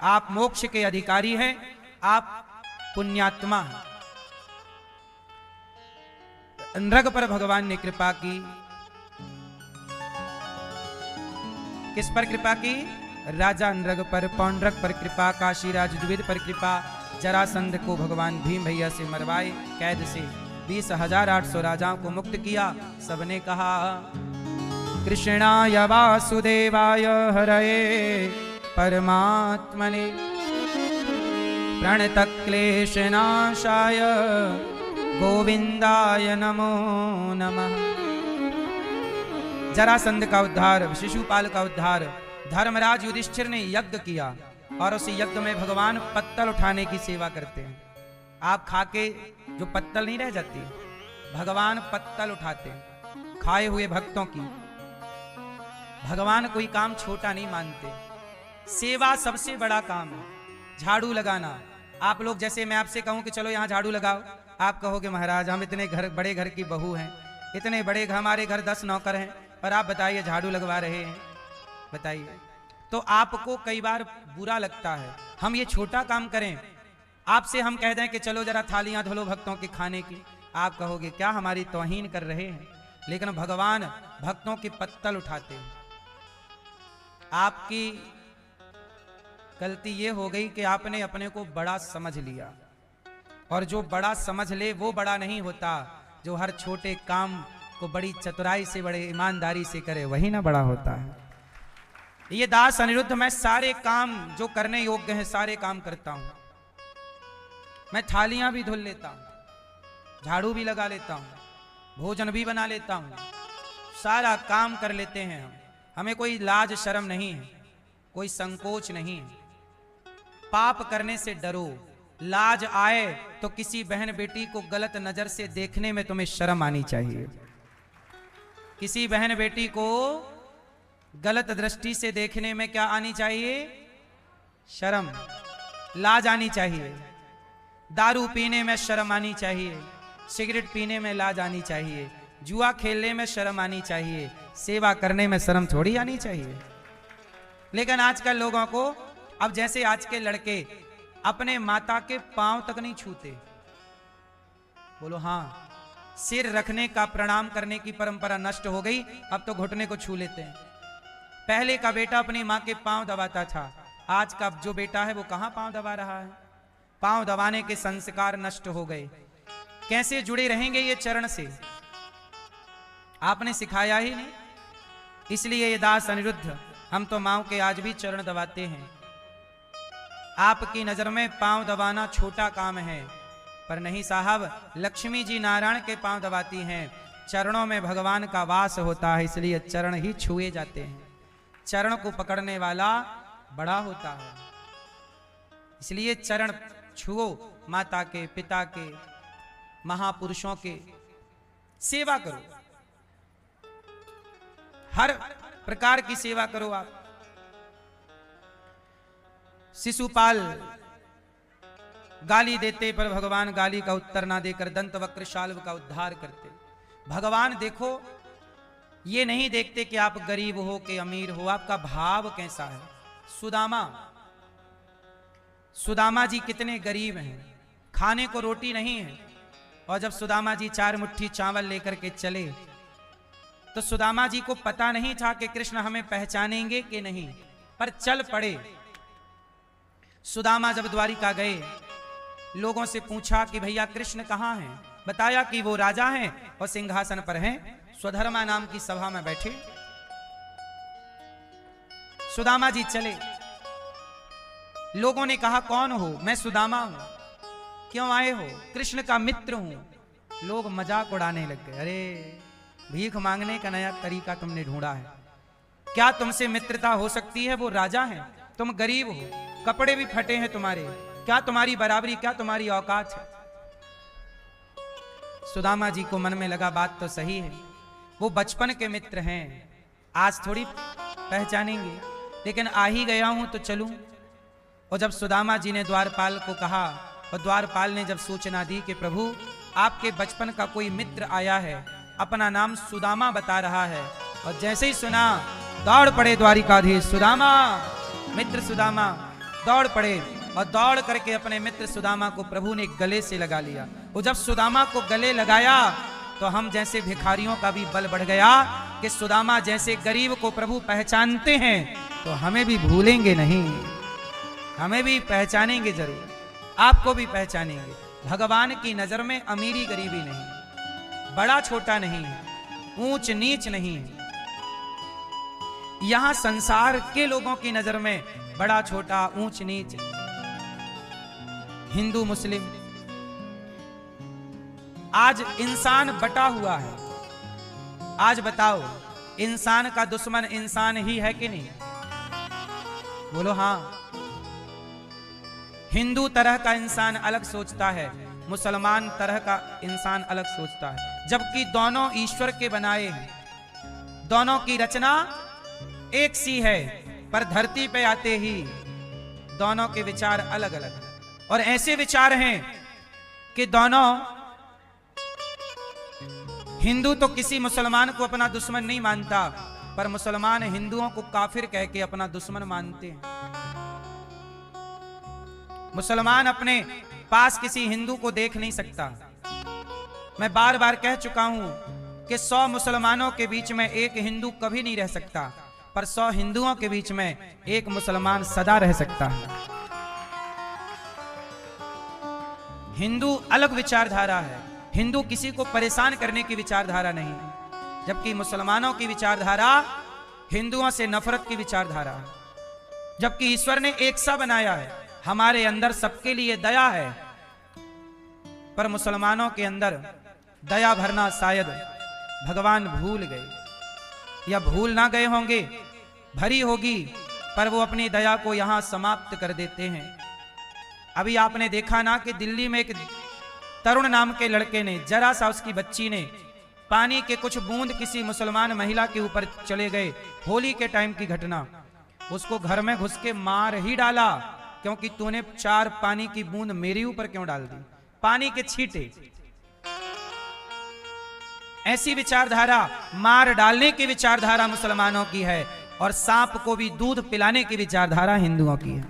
आप मोक्ष के अधिकारी हैं, आप पुण्यात्मा हैं। नृग पर भगवान ने कृपा की। किस पर कृपा की? राजा नृग पर, पौंड्रक पर कृपा, काशीराज द्विविद पर कृपा। जरासंध को भगवान भीम भैया से मरवाए, कैद से 20,800 राजाओं को मुक्त किया। सबने कहा कृष्णाय वासुदेवाय हरये परमात्मने प्रणतक्लेशनाशाय गोविंदाय नमो नमः। जरासंध का उद्धार, शिशुपाल का उद्धार। धर्मराज युधिष्ठिर ने यज्ञ किया और उस यज्ञ में भगवान पत्तल उठाने की सेवा करते हैं। आप खा के जो पत्तल नहीं रह जाती, भगवान पत्तल उठाते हैं खाए हुए भक्तों की। भगवान कोई काम छोटा नहीं मानते। सेवा सबसे बड़ा काम है। झाड़ू लगाना, आप लोग जैसे मैं आपसे कहूं कि चलो यहाँ झाड़ू लगाओ, आप कहोगे महाराज हम इतने बड़े घर की बहू हैं, इतने बड़े हमारे घर 10 नौकर हैं, और आप बताइए झाड़ू लगवा रहे हैं, बताइए। तो आपको कई बार बुरा लगता है हम ये छोटा काम करें। आपसे हम कह दें कि चलो जरा थालियां धो लो भक्तों के खाने की, आप कहोगे क्या हमारी तौहीन कर रहे हैं। लेकिन भगवान भक्तों की पत्तल उठाते हैं। आपकी गलती ये हो गई कि आपने अपने को बड़ा समझ लिया, और जो बड़ा समझ ले वो बड़ा नहीं होता, जो हर छोटे काम को बड़ी चतुराई से, बड़े ईमानदारी से करे, वही ना बड़ा होता है। ये दास अनिरुद्ध, मैं सारे काम जो करने योग्य हैं सारे काम करता हूं। मैं थालियां भी धुल लेता हूं, झाड़ू भी लगा लेता हूं, भोजन भी बना लेता हूं, सारा काम कर लेते हैं हम। हमें कोई लाज शर्म नहीं है, कोई संकोच नहीं है। पाप करने से डरो। लाज आए तो किसी बहन बेटी को गलत नजर से देखने में तुम्हें शर्म आनी चाहिए। किसी बहन बेटी को गलत दृष्टि से देखने में क्या आनी चाहिए? शर्म, लाज आनी चाहिए। दारू पीने में शर्म आनी चाहिए, सिगरेट पीने में लाज आनी चाहिए, जुआ खेलने में शर्म आनी चाहिए, सेवा करने में शर्म थोड़ी आनी चाहिए। लेकिन आजकल लोगों को, अब जैसे आज के लड़के अपने माता के पांव तक नहीं छूते। बोलो हाँ, सिर रखने का, प्रणाम करने की परंपरा नष्ट हो गई। अब तो घुटने को छू लेते हैं। पहले का बेटा अपनी माँ के पांव दबाता था, आज का जो बेटा है वो कहां पांव दबा रहा है? पांव दबाने के संस्कार नष्ट हो गए। कैसे जुड़े रहेंगे ये चरण से? आपने सिखाया ही नहीं। इसलिए ये दास अनिरुद्ध, हम तो मां के आज भी चरण दबाते हैं। आपकी नजर में पांव दबाना छोटा काम है, पर नहीं साहब, लक्ष्मी जी नारायण के पांव दबाती हैं। चरणों में भगवान का वास होता है, इसलिए चरण ही छुए जाते हैं। चरण को पकड़ने वाला बड़ा होता है, इसलिए चरण छुओ। माता के, पिता के, महापुरुषों के सेवा करो, हर प्रकार की सेवा करो आप। शिशुपाल गाली देते, पर भगवान गाली का उत्तर ना देकर दंतवक्र शाल्व का उद्धार करते। भगवान देखो, ये नहीं देखते कि आप गरीब हो कि अमीर हो, आपका भाव कैसा है। सुदामा जी कितने गरीब हैं, खाने को रोटी नहीं है, और जब सुदामा जी 4 मुट्ठी चावल लेकर के चले तो सुदामा जी को पता नहीं था कि कृष्ण हमें पहचानेंगे कि नहीं, पर चल पड़े। सुदामा जब द्वारिका गए, लोगों से पूछा कि भैया कृष्ण कहाँ हैं? बताया कि वो राजा हैं और सिंहासन पर हैं, स्वधर्मा नाम की सभा में बैठे। सुदामा जी चले। लोगों ने कहा कौन हो? मैं सुदामा हूं। क्यों आए हो? कृष्ण का मित्र हूं। लोग मजाक उड़ाने लग गए। अरे, भीख मांगने का नया तरीका तुमने ढूंढा है क्या? तुमसे मित्रता हो सकती है? वो राजा हैं, तुम गरीब हो, कपड़े भी फटे हैं तुम्हारे, क्या तुम्हारी बराबरी, क्या तुम्हारी औकात है? सुदामा जी को मन में लगा बात तो सही है, वो बचपन के मित्र हैं, आज थोड़ी पहचानेंगे, लेकिन आ ही गया हूं तो चलूं। और जब सुदामा जी ने द्वारपाल को कहा, और द्वारपाल ने जब सूचना दी कि प्रभु आपके बचपन का कोई मित्र आया है, अपना नाम सुदामा बता रहा है, और जैसे ही सुना दौड़ पड़े द्वारिकाधीश। सुदामा, मित्र सुदामा, दौड़ पड़े और दौड़ करके अपने मित्र सुदामा को प्रभु ने गले से लगा लिया। वो जब सुदामा को गले लगाया तो हम जैसे भिखारियों का भी बल बढ़ गया कि सुदामा जैसे गरीब को प्रभु पहचानते हैं तो हमें भी भूलेंगे नहीं, हमें भी पहचानेंगे जरूर, आपको भी पहचानेंगे। भगवान की नजर में अमीरी गरीबी नहीं, बड़ा छोटा नहीं है, ऊंच नीच नहीं है। यहां संसार के लोगों की नजर में बड़ा छोटा, ऊंच नीच, हिंदू मुस्लिम, आज इंसान बटा हुआ है। आज बताओ, इंसान का दुश्मन इंसान ही है कि नहीं? बोलो हाँ। हिंदू तरह का इंसान अलग सोचता है, मुसलमान तरह का इंसान अलग सोचता है, जबकि दोनों ईश्वर के बनाए हैं, दोनों की रचना एक सी है, पर धरती पे आते ही दोनों के विचार अलग अलग हैं। और ऐसे विचार हैं कि दोनों, हिंदू तो किसी मुसलमान को अपना दुश्मन नहीं मानता, पर मुसलमान हिंदुओं को काफिर कह के अपना दुश्मन मानते हैं। मुसलमान अपने पास किसी हिंदू को देख नहीं सकता। मैं बार बार कह चुका हूं कि 100 मुसलमानों के बीच में एक हिंदू कभी नहीं रह सकता, पर 100 हिंदुओं के बीच में एक मुसलमान सदा रह सकता है। हिंदू अलग विचारधारा है, हिंदू किसी को परेशान करने की विचारधारा नहीं है। जबकि मुसलमानों की विचारधारा हिंदुओं से नफरत की विचारधारा है। जबकि ईश्वर ने एक सा बनाया है, हमारे अंदर सबके लिए दया है, पर मुसलमानों के अंदर दया भरना शायद भगवान भूल गए, या भूल ना गए होंगे, भरी होगी, पर वो अपनी दया को यहां समाप्त कर देते हैं। अभी आपने देखा ना कि दिल्ली में एक तरुण नाम के लड़के ने, जरा सा उसकी बच्ची ने पानी के कुछ बूंद किसी मुसलमान महिला के ऊपर चले गए, होली के टाइम की घटना, उसको घर में घुस के मार ही डाला, क्योंकि तूने 4 पानी की बूंद मेरे ऊपर क्यों डाल दी, पानी के छींटे। ऐसी विचारधारा, मार डालने की विचारधारा मुसलमानों की है, और सांप को भी दूध पिलाने की विचारधारा हिंदुओं की है।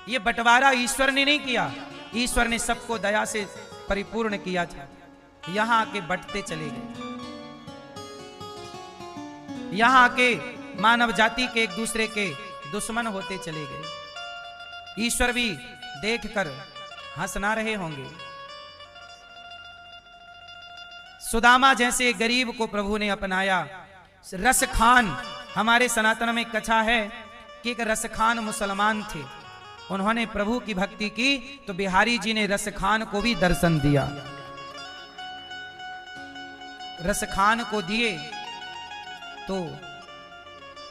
ये बंटवारा ईश्वर ने नहीं किया, ईश्वर ने सबको दया से परिपूर्ण किया था। यहां आके बंटते चले गए, यहां आके मानव जाति के एक दूसरे के दुश्मन होते चले गए। ईश्वर भी देखकर हंसना रहे होंगे। सुदामा जैसे गरीब को प्रभु ने अपनाया। रसखान, हमारे सनातन में कथा है कि एक रसखान मुसलमान थे, उन्होंने प्रभु की भक्ति की तो बिहारी जी ने रसखान को भी दर्शन दिया। रसखान को दिए तो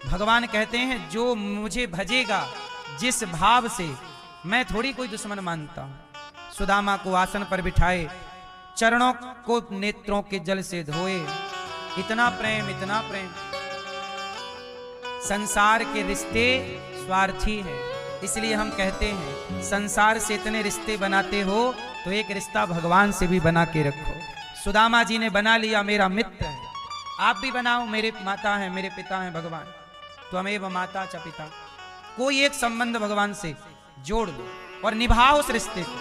भगवान कहते हैं जो मुझे भजेगा जिस भाव से, मैं थोड़ी कोई दुश्मन मानता हूं। सुदामा को आसन पर बिठाए, चरणों को नेत्रों के जल से धोए। इतना प्रेम, इतना प्रेम। संसार के रिश्ते स्वार्थी हैं, इसलिए हम कहते हैं संसार से इतने रिश्ते बनाते हो तो एक रिश्ता भगवान से भी बना के रखो। सुदामा जी ने बना लिया, मेरा मित्र है, आप भी बनाओ, मेरे माता हैं, मेरे पिता हैं भगवान, त्वमेव माता च पिता। कोई एक संबंध भगवान से जोड़ लो और निभाओ उस रिश्ते को,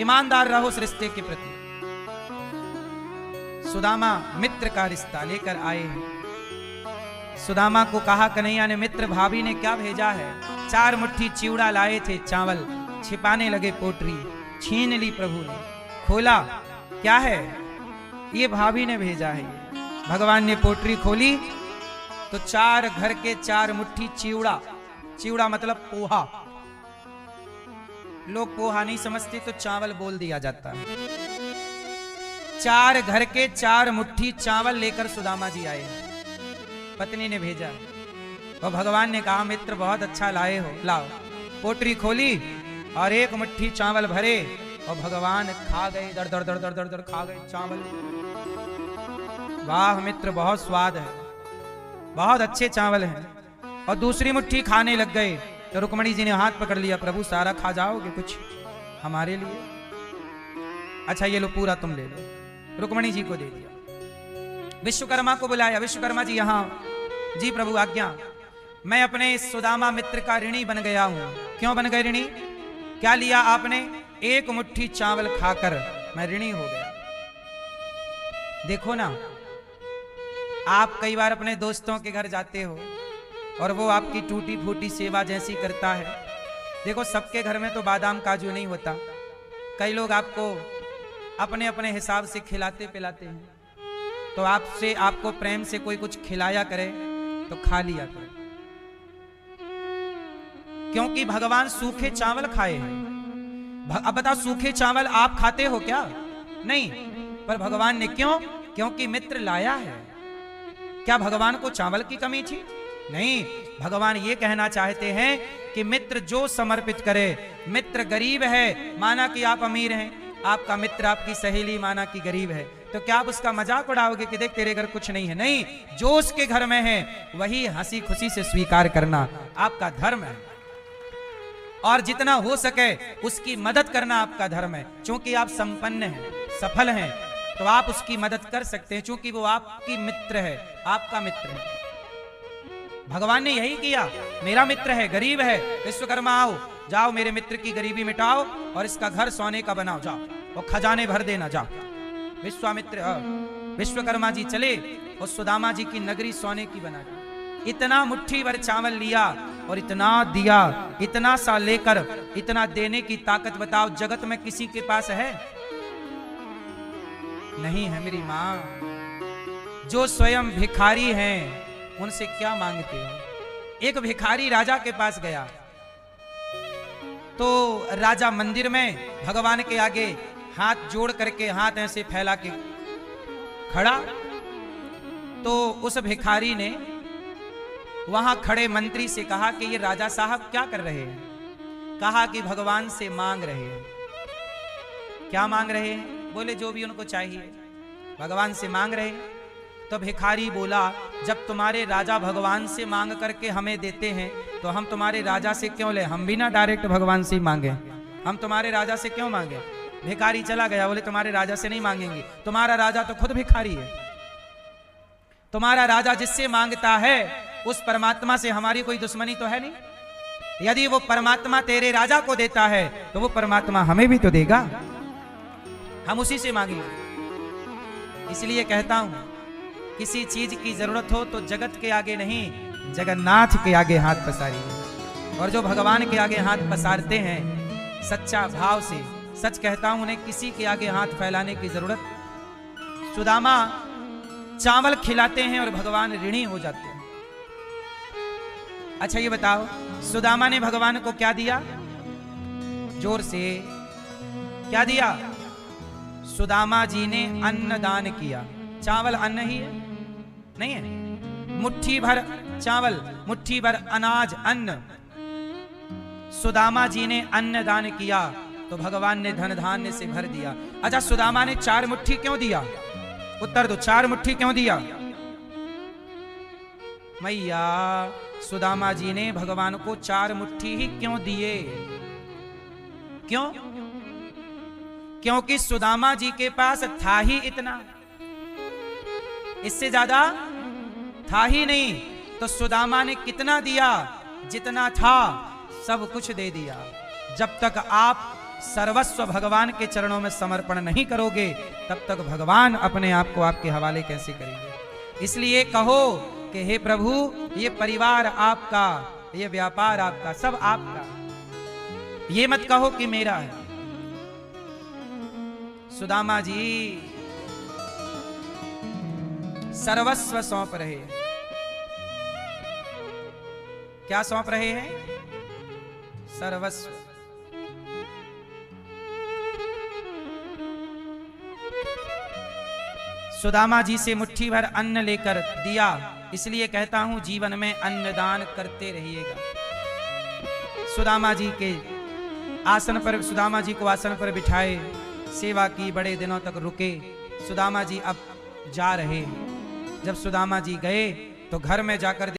ईमानदार रहो उस रिश्ते के प्रति। सुदामा मित्र का रिश्ता लेकर आए हैं। सुदामा को कहा कन्हैया ने, मित्र भाभी ने क्या भेजा है? 4 मुट्ठी चिवड़ा लाए थे, चावल छिपाने लगे पोटरी, छीन ली प्रभु ने, खोला, क्या है? ये भाभी ने भेजा है। भगवान ने पोटरी खोली तो 4 घर के 4 मुट्ठी चिवड़ा, चिवड़ा मतलब पोहा, लोग पोहा नहीं समझते तो चावल बोल दिया जाता है। 4 घर के 4 मुट्ठी चावल लेकर सुदामा जी आए हैं, पत्नी ने भेजा। और भगवान ने कहा मित्र बहुत अच्छा लाए हो, लाओ। पोटरी खोली और 1 मुट्ठी चावल भरे और भगवान खा गए, दर दर दर दर दर दर खा गए चावल। वाह मित्र, बहुत स्वाद है, बहुत अच्छे चावल हैं। और दूसरी मुट्ठी खाने लग गए तो रुक्मणी जी ने हाथ पकड़ लिया, प्रभु सारा खा जाओगे, कुछ हमारे लिए? अच्छा ये लो, पूरा तुम ले लो। रुक्मणी जी को दे दिया। विश्वकर्मा को बुलाया, विश्वकर्मा जी यहाँ। जी प्रभु आज्ञा। मैं अपने सुदामा मित्र का ऋणी बन गया हूं। क्यों बन गए ऋणी? क्या लिया आपने? 1 मुट्ठी चावल खाकर मैं ऋणी हो गया। देखो ना, आप कई बार अपने दोस्तों के घर जाते हो और वो आपकी टूटी फूटी सेवा जैसी करता है। देखो सबके घर में तो बादाम काजू नहीं होता, कई लोग आपको अपने अपने हिसाब से खिलाते पिलाते हैं, तो आपसे, आपको प्रेम से कोई कुछ खिलाया करे तो खा लिया करे, क्योंकि भगवान सूखे चावल खाए हैं। अब बताओ, सूखे चावल आप खाते हो क्या? नहीं, पर भगवान ने क्यों? क्योंकि मित्र लाया है। क्या भगवान को चावल की कमी थी? नहीं, भगवान ये कहना चाहते हैं कि मित्र जो समर्पित करे, मित्र गरीब है माना कि आप अमीर हैं, आपका मित्र आपकी सहेली माना कि गरीब है, तो क्या आप उसका मजाक उड़ाओगे कि देख तेरे घर कुछ नहीं है? नहीं, जो उसके घर में है वही हंसी खुशी से स्वीकार करना आपका धर्म है, और जितना हो सके उसकी मदद करना आपका धर्म है। क्योंकि आप संपन्न हैं, सफल हैं, तो आप उसकी मदद कर सकते हैं, क्योंकि वो आपकी मित्र है, आपका मित्र है। भगवान ने यही किया, मेरा मित्र है, गरीब है, विश्वकर्मा आओ, जाओ मेरे मित्र की गरीबी मिटाओ और इसका घर सोने का बनाओ, जाओ और खजाने भर देना, जाओ। विश्वकर्मा जी चले और सुदामा जी की नगरी सोने की बना दी। इतना मुट्ठी भर चावल लिया और इतना दिया, इतना सा लेकर इतना देने की ताकत बताओ जगत में किसी के पास है? नहीं है मेरी माँ, जो स्वयं भिखारी हैं उनसे क्या मांगते हो। एक भिखारी राजा के पास गया तो राजा मंदिर में भगवान के आगे हाथ जोड़ करके, हाथ ऐसे फैला के खड़ा, तो उस भिखारी ने वहां खड़े मंत्री से कहा कि ये राजा साहब क्या कर रहे हैं। कहा कि भगवान से मांग रहे हैं। क्या मांग रहे हैं? बोले जो भी उनको चाहिए भगवान से मांग रहे हैं। तो भिखारी बोला, जब तुम्हारे राजा भगवान से मांग करके हमें देते हैं तो हम तुम्हारे राजा से क्यों ले, हम भी ना डायरेक्ट भगवान से ही मांगे, हम तुम्हारे राजा से क्यों मांगे। भिखारी चला गया, बोले तुम्हारे राजा से नहीं मांगेंगे, तुम्हारा राजा तो खुद भिखारी है। तुम्हारा राजा जिससे मांगता है उस परमात्मा से हमारी कोई दुश्मनी तो है नहीं। यदि वो परमात्मा तेरे राजा को देता है तो वो परमात्मा हमें भी तो देगा, हम उसी से मांगेंगे। इसलिए कहता हूं, किसी चीज की जरूरत हो तो जगत के आगे नहीं, जगन्नाथ के आगे हाथ पसारिए। और जो भगवान के आगे हाथ पसारते हैं सच्चा भाव से, सच कहता हूं उन्हें किसी के आगे हाथ फैलाने की जरूरत। सुदामा चावल खिलाते हैं और भगवान ऋणी हो जाते हैं। अच्छा ये बताओ, सुदामा ने भगवान को क्या दिया? जोर से क्या दिया? सुदामा जी ने अन्न दान किया। चावल अन्न ही है? नहीं है। मुट्ठी भर चावल, मुट्ठी भर अनाज, अन्न। सुदामा जी ने अन्न दान किया तो भगवान ने धन धान्य से भर दिया। अच्छा सुदामा ने 4 मुट्ठी क्यों दिया? उत्तर दो, 4 मुट्ठी क्यों दिया? मैया, सुदामा जी ने भगवान को 4 मुट्ठी ही क्यों दिए? क्यों? क्योंकि सुदामा जी के पास था ही इतना, इससे ज्यादा था ही नहीं। तो सुदामा ने कितना दिया? जितना था सब कुछ दे दिया। जब तक आप सर्वस्व भगवान के चरणों में समर्पण नहीं करोगे तब तक भगवान अपने आप को आपके हवाले कैसे करेंगे। इसलिए कहो कि हे प्रभु, ये परिवार आपका, ये व्यापार आपका, सब आपका। ये मत कहो कि मेरा है। सुदामा जी सर्वस्व सौंप रहे हैं। क्या सौंप रहे हैं? सर्वस्व। सुदामा जी से मुट्ठी भर अन्न लेकर दिया। इसलिए कहता हूं जीवन में अन्नदान करते रहिएगा। सुदामा जी के आसन पर, सुदामा जी को आसन पर बिठाए, सेवा की, बड़े दिनों तक रुके। सुदामा जी अब जा रहे हैं। जब सुदामा जी गए तो घर में जाकर